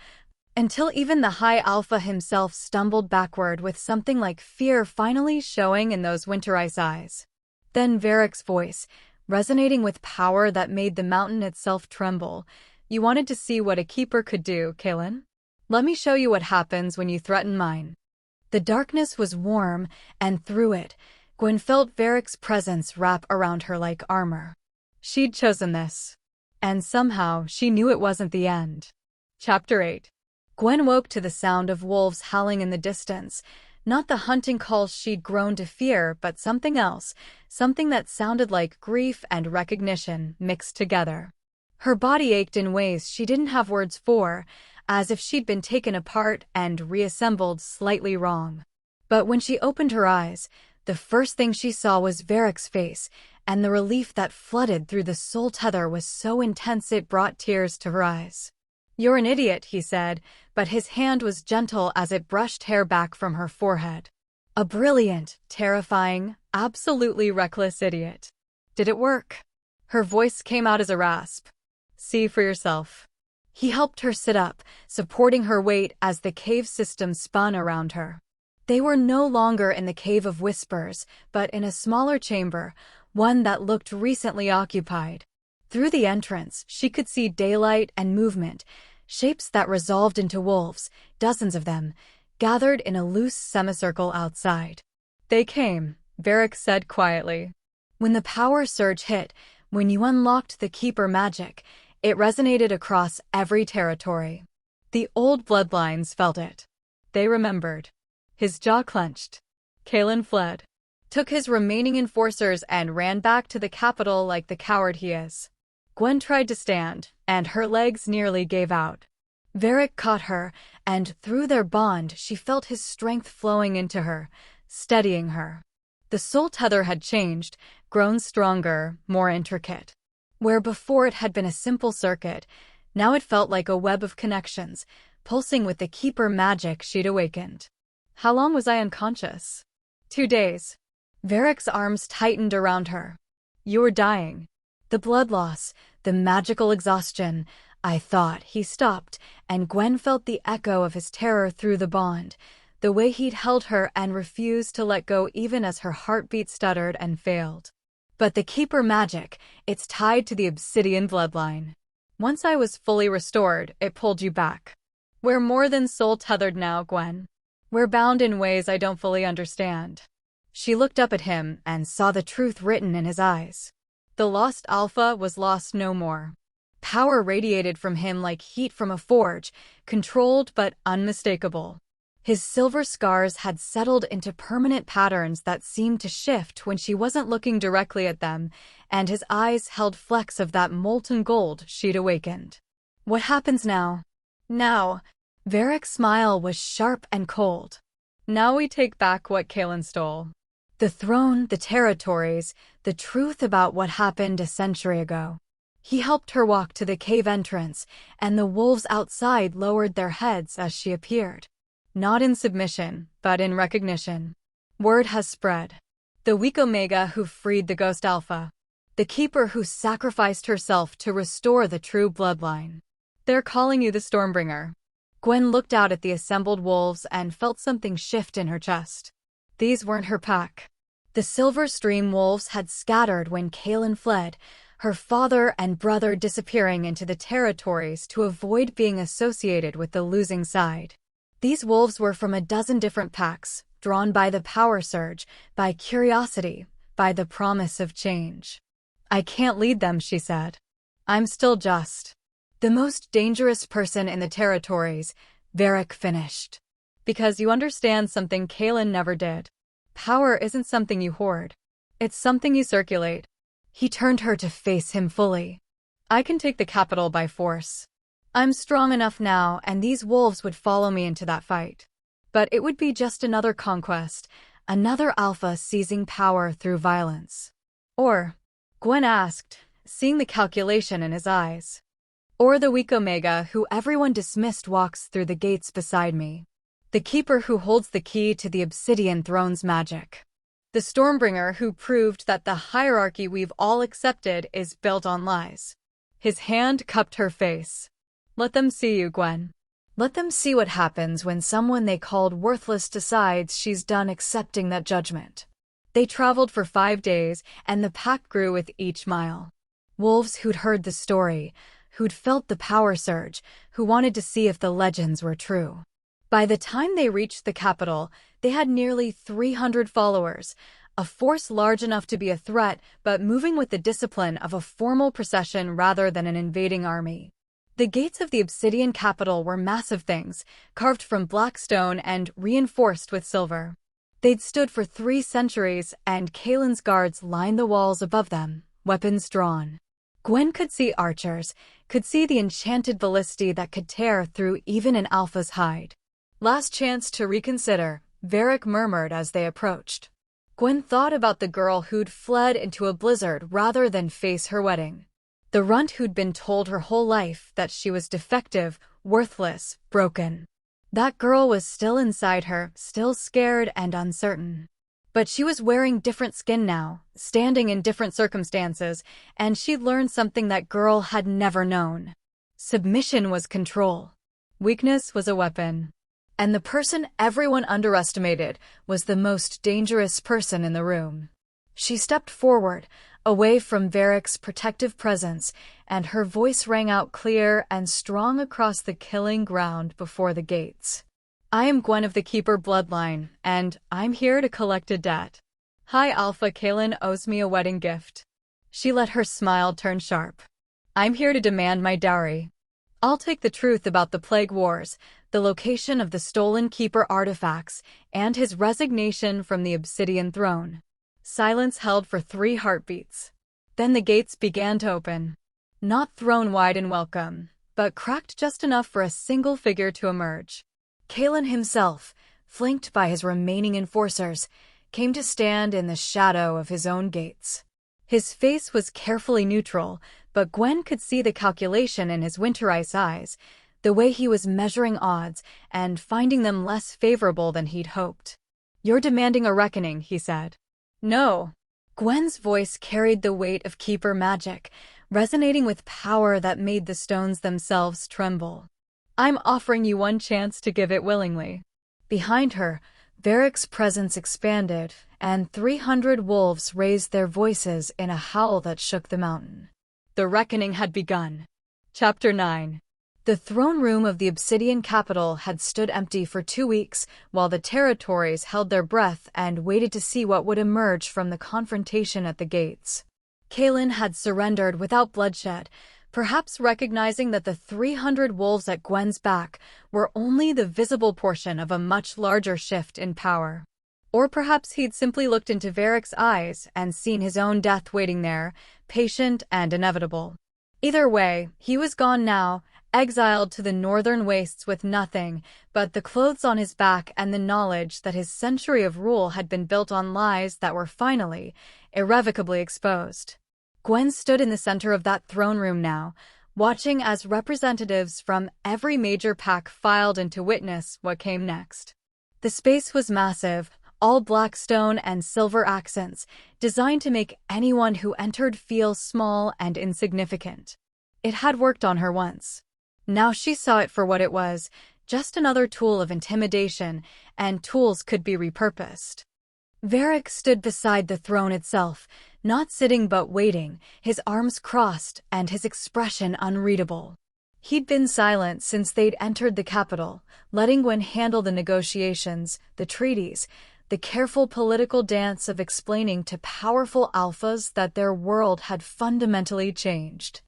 [SPEAKER 1] until even the High Alpha himself stumbled backward with something like fear finally showing in those winter ice eyes. Then Varric's voice, resonating with power that made the mountain itself tremble. "You wanted to see what a keeper could do, Kaelin? Let me show you what happens when you threaten mine." The darkness was warm, and through it, Gwen felt Varric's presence wrap around her like armor. She'd chosen this. And somehow, she knew it wasn't the end. Chapter 8. Gwen woke to the sound of wolves howling in the distance. Not the hunting calls she'd grown to fear, but something else, something that sounded like grief and recognition mixed together. Her body ached in ways she didn't have words for, as if she'd been taken apart and reassembled slightly wrong. But when she opened her eyes, the first thing she saw was Varric's face, and the relief that flooded through the soul tether was so intense it brought tears to her eyes. "You're an idiot," he said, but his hand was gentle as it brushed hair back from her forehead. A brilliant, terrifying, absolutely reckless idiot. "Did it work?" Her voice came out as a rasp. "See for yourself." He helped her sit up, supporting her weight as the cave system spun around her. They were no longer in the Cave of Whispers, but in a smaller chamber, one that looked recently occupied. Through the entrance, she could see daylight and movement, shapes that resolved into wolves, dozens of them, gathered in a loose semicircle outside. "They came," Varric said quietly. When the power surge hit, when you unlocked the Keeper magic, it resonated across every territory. The old bloodlines felt it. They remembered. His jaw clenched. Kaelin fled, took his remaining enforcers and ran back to the capital like the coward he is. Gwen tried to stand, and her legs nearly gave out. Varric caught her, and through their bond she felt his strength flowing into her, steadying her. The soul tether had changed, grown stronger, more intricate. Where before it had been a simple circuit, now it felt like a web of connections, pulsing with the Keeper magic she'd awakened. "How long was I unconscious?" 2 days. Varric's arms tightened around her. "You were dying." The blood loss, the magical exhaustion, I thought. He stopped, and Gwen felt the echo of his terror through the bond, the way he'd held her and refused to let go even as her heartbeat stuttered and failed. "But the Keeper magic, it's tied to the Obsidian bloodline. Once I was fully restored, it pulled you back. We're more than soul-tethered now, Gwen. We're bound in ways I don't fully understand." She looked up at him and saw the truth written in his eyes. The lost Alpha was lost no more. Power radiated from him like heat from a forge, controlled but unmistakable. His silver scars had settled into permanent patterns that seemed to shift when she wasn't looking directly at them, and his eyes held flecks of that molten gold she'd awakened. "What happens now?" "Now," Varric's smile was sharp and cold. "Now we take back what Kaelin stole. The throne, the territories, the truth about what happened a century ago." He helped her walk to the cave entrance, and the wolves outside lowered their heads as she appeared. Not in submission, but in recognition. Word has spread. The weak Omega who freed the Ghost Alpha. The Keeper who sacrificed herself to restore the true bloodline. They're calling you the Stormbringer. Gwen looked out at the assembled wolves and felt something shift in her chest. These weren't her pack. The Silver Stream wolves had scattered when Kaelin fled, her father and brother disappearing into the territories to avoid being associated with the losing side. These wolves were from a dozen different packs, drawn by the power surge, by curiosity, by the promise of change. "I can't lead them," she said. "I'm still just the most dangerous person in the territories," Varric finished. Because you understand something Kaelin never did. Power isn't something you hoard. It's something you circulate. He turned her to face him fully. I can take the capital by force. I'm strong enough now, and these wolves would follow me into that fight. But it would be just another conquest, another alpha seizing power through violence. Or, Gwen asked, seeing the calculation in his eyes. Or the weak Omega who everyone dismissed walks through the gates beside me. The keeper who holds the key to the Obsidian Throne's magic. The Stormbringer who proved that the hierarchy we've all accepted is built on lies. His hand cupped her face. Let them see you, Gwen. Let them see what happens when someone they called worthless decides she's done accepting that judgment. They traveled for 5 days, and the pack grew with each mile. Wolves who'd heard the story, who'd felt the power surge, who wanted to see if the legends were true. By the time they reached the capital, they had nearly 300 followers, a force large enough to be a threat, but moving with the discipline of a formal procession rather than an invading army. The gates of the Obsidian capital were massive things, carved from black stone and reinforced with silver. They'd stood for 3 centuries, and Kaelin's guards lined the walls above them, weapons drawn. Gwen could see archers, could see the enchanted ballistae that could tear through even an alpha's hide. Last chance to reconsider, Varric murmured as they approached. Gwen thought about the girl who'd fled into a blizzard rather than face her wedding. The runt who'd been told her whole life that she was defective, worthless, broken. That girl was still inside her, still scared and uncertain. But she was wearing different skin now, standing in different circumstances, and she'd learned something that girl had never known. Submission was control. Weakness was a weapon. And the person everyone underestimated was the most dangerous person in the room. She stepped forward, away from Varric's protective presence, and her voice rang out clear and strong across the killing ground before the gates. I am Gwen of the Keeper bloodline, and I'm here to collect a debt. Hi Alpha, Kaelin owes me a wedding gift. She let her smile turn sharp. I'm here to demand my dowry. I'll take the truth about the Plague Wars, the location of the stolen Keeper artifacts, and his resignation from the Obsidian Throne. Silence held for 3 heartbeats. Then the gates began to open. Not thrown wide in welcome, but cracked just enough for a single figure to emerge. Kaelin himself, flanked by his remaining enforcers, came to stand in the shadow of his own gates. His face was carefully neutral, but Gwen could see the calculation in his winter ice eyes, the way he was measuring odds and finding them less favorable than he'd hoped. You're demanding a reckoning, he said. No. Gwen's voice carried the weight of Keeper magic, resonating with power that made the stones themselves tremble. I'm offering you one chance to give it willingly. Behind her, Varric's presence expanded, and 300 wolves raised their voices in a howl that shook the mountain. The reckoning had begun. Chapter 9. The throne room of the Obsidian capital had stood empty for 2 weeks, while the territories held their breath and waited to see what would emerge from the confrontation at the gates. Kaelin had surrendered without bloodshed, perhaps recognizing that the 300 wolves at Gwen's back were only the visible portion of a much larger shift in power. Or perhaps he'd simply looked into Varric's eyes and seen his own death waiting there, patient and inevitable. Either way, he was gone now, exiled to the northern wastes with nothing but the clothes on his back and the knowledge that his century of rule had been built on lies that were finally, irrevocably exposed. Gwen stood in the center of that throne room now, watching as representatives from every major pack filed in to witness what came next. The space was massive, all black stone and silver accents, designed to make anyone who entered feel small and insignificant. It had worked on her once. Now she saw it for what it was, just another tool of intimidation, and tools could be repurposed. Varric stood beside the throne itself, not sitting but waiting, his arms crossed and his expression unreadable. He'd been silent since they'd entered the capital, letting Gwen handle the negotiations, the treaties, the careful political dance of explaining to powerful alphas that their world had fundamentally changed.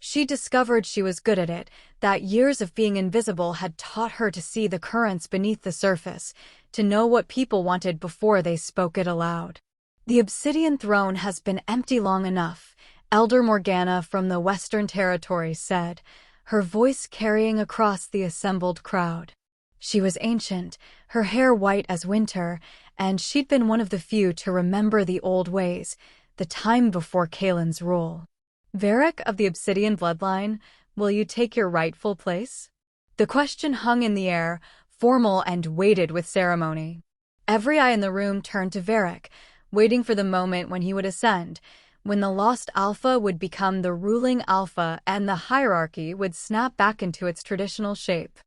[SPEAKER 1] She discovered she was good at it, that years of being invisible had taught her to see the currents beneath the surface, to know what people wanted before they spoke it aloud. The obsidian throne has been empty long enough, Elder Morgana from the Western Territories said, her voice carrying across the assembled crowd. She was ancient, her hair white as winter, and she'd been one of the few to remember the old ways, the time before Kalen's rule. Varric of the Obsidian bloodline, will you take your rightful place? The question hung in the air, formal and weighted with ceremony. Every eye in the room turned to Varric, waiting for the moment when he would ascend, when the lost alpha would become the ruling alpha and the hierarchy would snap back into its traditional shape.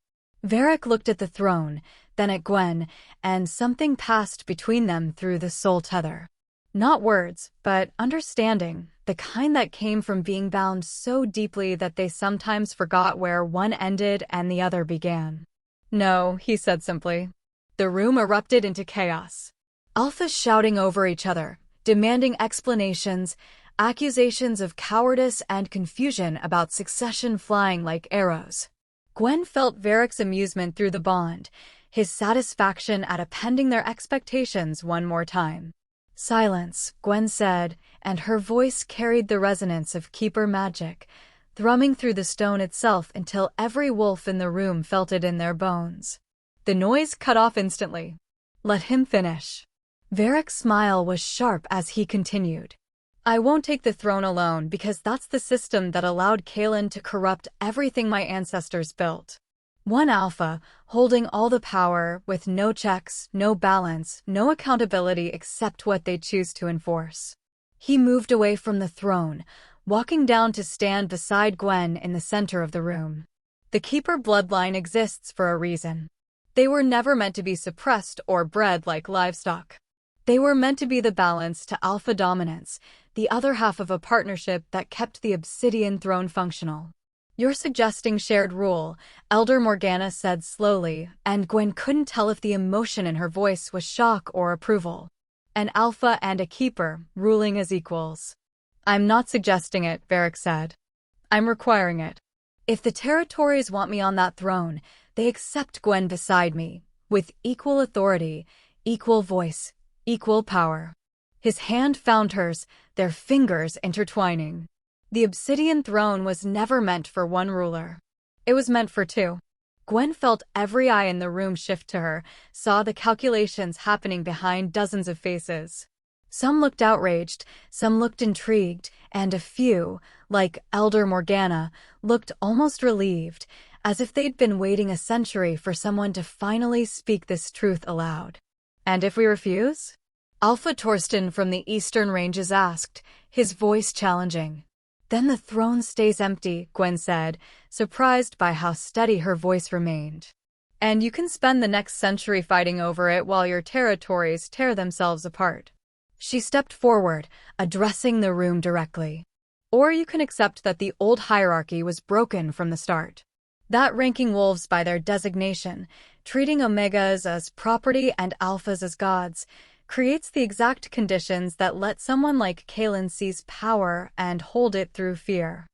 [SPEAKER 1] Varric looked at the throne, then at Gwen, and something passed between them through the soul tether. Not words, but understanding, the kind that came from being bound so deeply that they sometimes forgot where one ended and the other began. No, he said simply. The room erupted into chaos. Alphas shouting over each other, demanding explanations, accusations of cowardice and confusion about succession flying like arrows. Gwen felt Varric's amusement through the bond, his satisfaction at appending their expectations one more time. Silence, Gwen said, and her voice carried the resonance of keeper magic, thrumming through the stone itself until every wolf in the room felt it in their bones. The noise cut off instantly. Let him finish. Varric's smile was sharp as he continued. I won't take the throne alone because that's the system that allowed Kalen to corrupt everything my ancestors built. One alpha, holding all the power, with no checks, no balance, no accountability except what they choose to enforce. He moved away from the throne, walking down to stand beside Gwen in the center of the room. The Keeper bloodline exists for a reason. They were never meant to be suppressed or bred like livestock. They were meant to be the balance to alpha dominance, the other half of a partnership that kept the obsidian throne functional. You're suggesting shared rule, Elder Morgana said slowly, and Gwen couldn't tell if the emotion in her voice was shock or approval. An alpha and a keeper, ruling as equals. I'm not suggesting it, Varric said. I'm requiring it. If the territories want me on that throne, they accept Gwen beside me, with equal authority, equal voice, equal power. His hand found hers, their fingers intertwining. The obsidian throne was never meant for one ruler. It was meant for two. Gwen felt every eye in the room shift to her, saw the calculations happening behind dozens of faces. Some looked outraged, some looked intrigued, and a few, like Elder Morgana, looked almost relieved, as if they'd been waiting a century for someone to finally speak this truth aloud. And if we refuse? Alpha Torsten from the Eastern Ranges asked, his voice challenging. Then the throne stays empty, Gwen said, surprised by how steady her voice remained. And you can spend the next century fighting over it while your territories tear themselves apart. She stepped forward, addressing the room directly. Or you can accept that the old hierarchy was broken from the start. That ranking wolves by their designation, treating omegas as property and alphas as gods, creates the exact conditions that let someone like Kalen seize power and hold it through fear.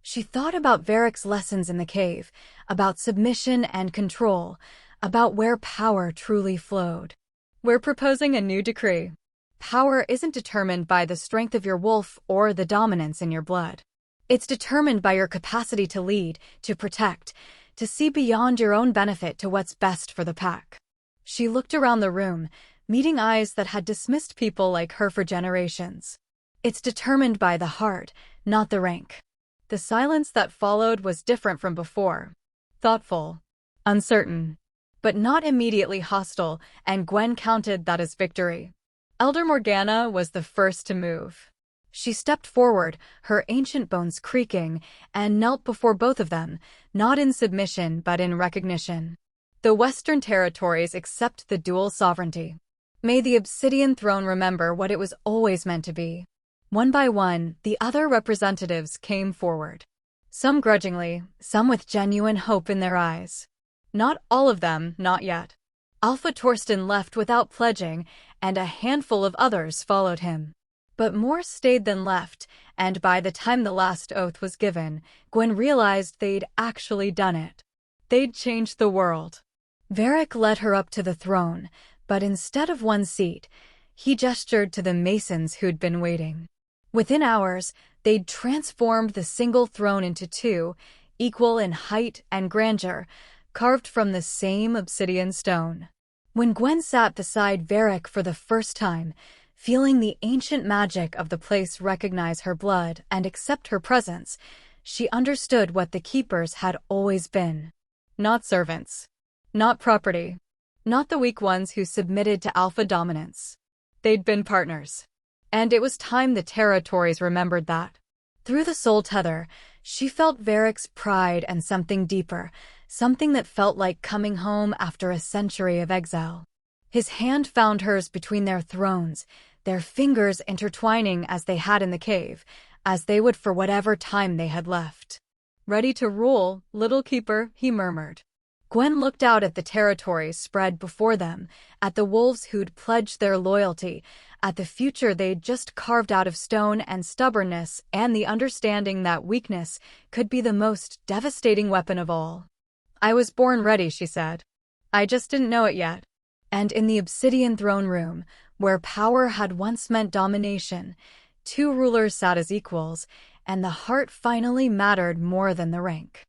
[SPEAKER 1] She thought about Varric's lessons in the cave, about submission and control, about where power truly flowed. We're proposing a new decree. Power isn't determined by the strength of your wolf or the dominance in your blood. It's determined by your capacity to lead, to protect, to see beyond your own benefit to what's best for the pack. She looked around the room, meeting eyes that had dismissed people like her for generations. It's determined by the heart, not the rank. The silence that followed was different from before. Thoughtful, uncertain, but not immediately hostile, and Gwen counted that as victory. Elder Morgana was the first to move. She stepped forward, her ancient bones creaking, and knelt before both of them, not in submission but in recognition. The Western Territories accept the dual sovereignty. May the Obsidian Throne remember what it was always meant to be. One by one, the other representatives came forward. Some grudgingly, some with genuine hope in their eyes. Not all of them, not yet. Alpha Torsten left without pledging, and a handful of others followed him. But more stayed than left, and by the time the last oath was given, Gwen realized they'd actually done it. They'd changed the world. Varric led her up to the throne, but instead of one seat, he gestured to the masons who'd been waiting. Within hours, they'd transformed the single throne into two, equal in height and grandeur, carved from the same obsidian stone. When Gwen sat beside Varric for the first time, feeling the ancient magic of the place recognize her blood and accept her presence, she understood what the keepers had always been. Not servants. Not property. Not the weak ones who submitted to alpha dominance. They'd been partners. And it was time the territories remembered that. Through the soul tether, she felt Varric's pride and something deeper, something that felt like coming home after a century of exile. His hand found hers between their thrones, their fingers intertwining as they had in the cave, as they would for whatever time they had left. "Ready to rule, little keeper," he murmured. Gwen looked out at the territories spread before them, at the wolves who'd pledged their loyalty, at the future they'd just carved out of stone and stubbornness, and the understanding that weakness could be the most devastating weapon of all. "I was born ready," she said. "I just didn't know it yet." And in the obsidian throne room, where power had once meant domination, two rulers sat as equals, and the heart finally mattered more than the rank.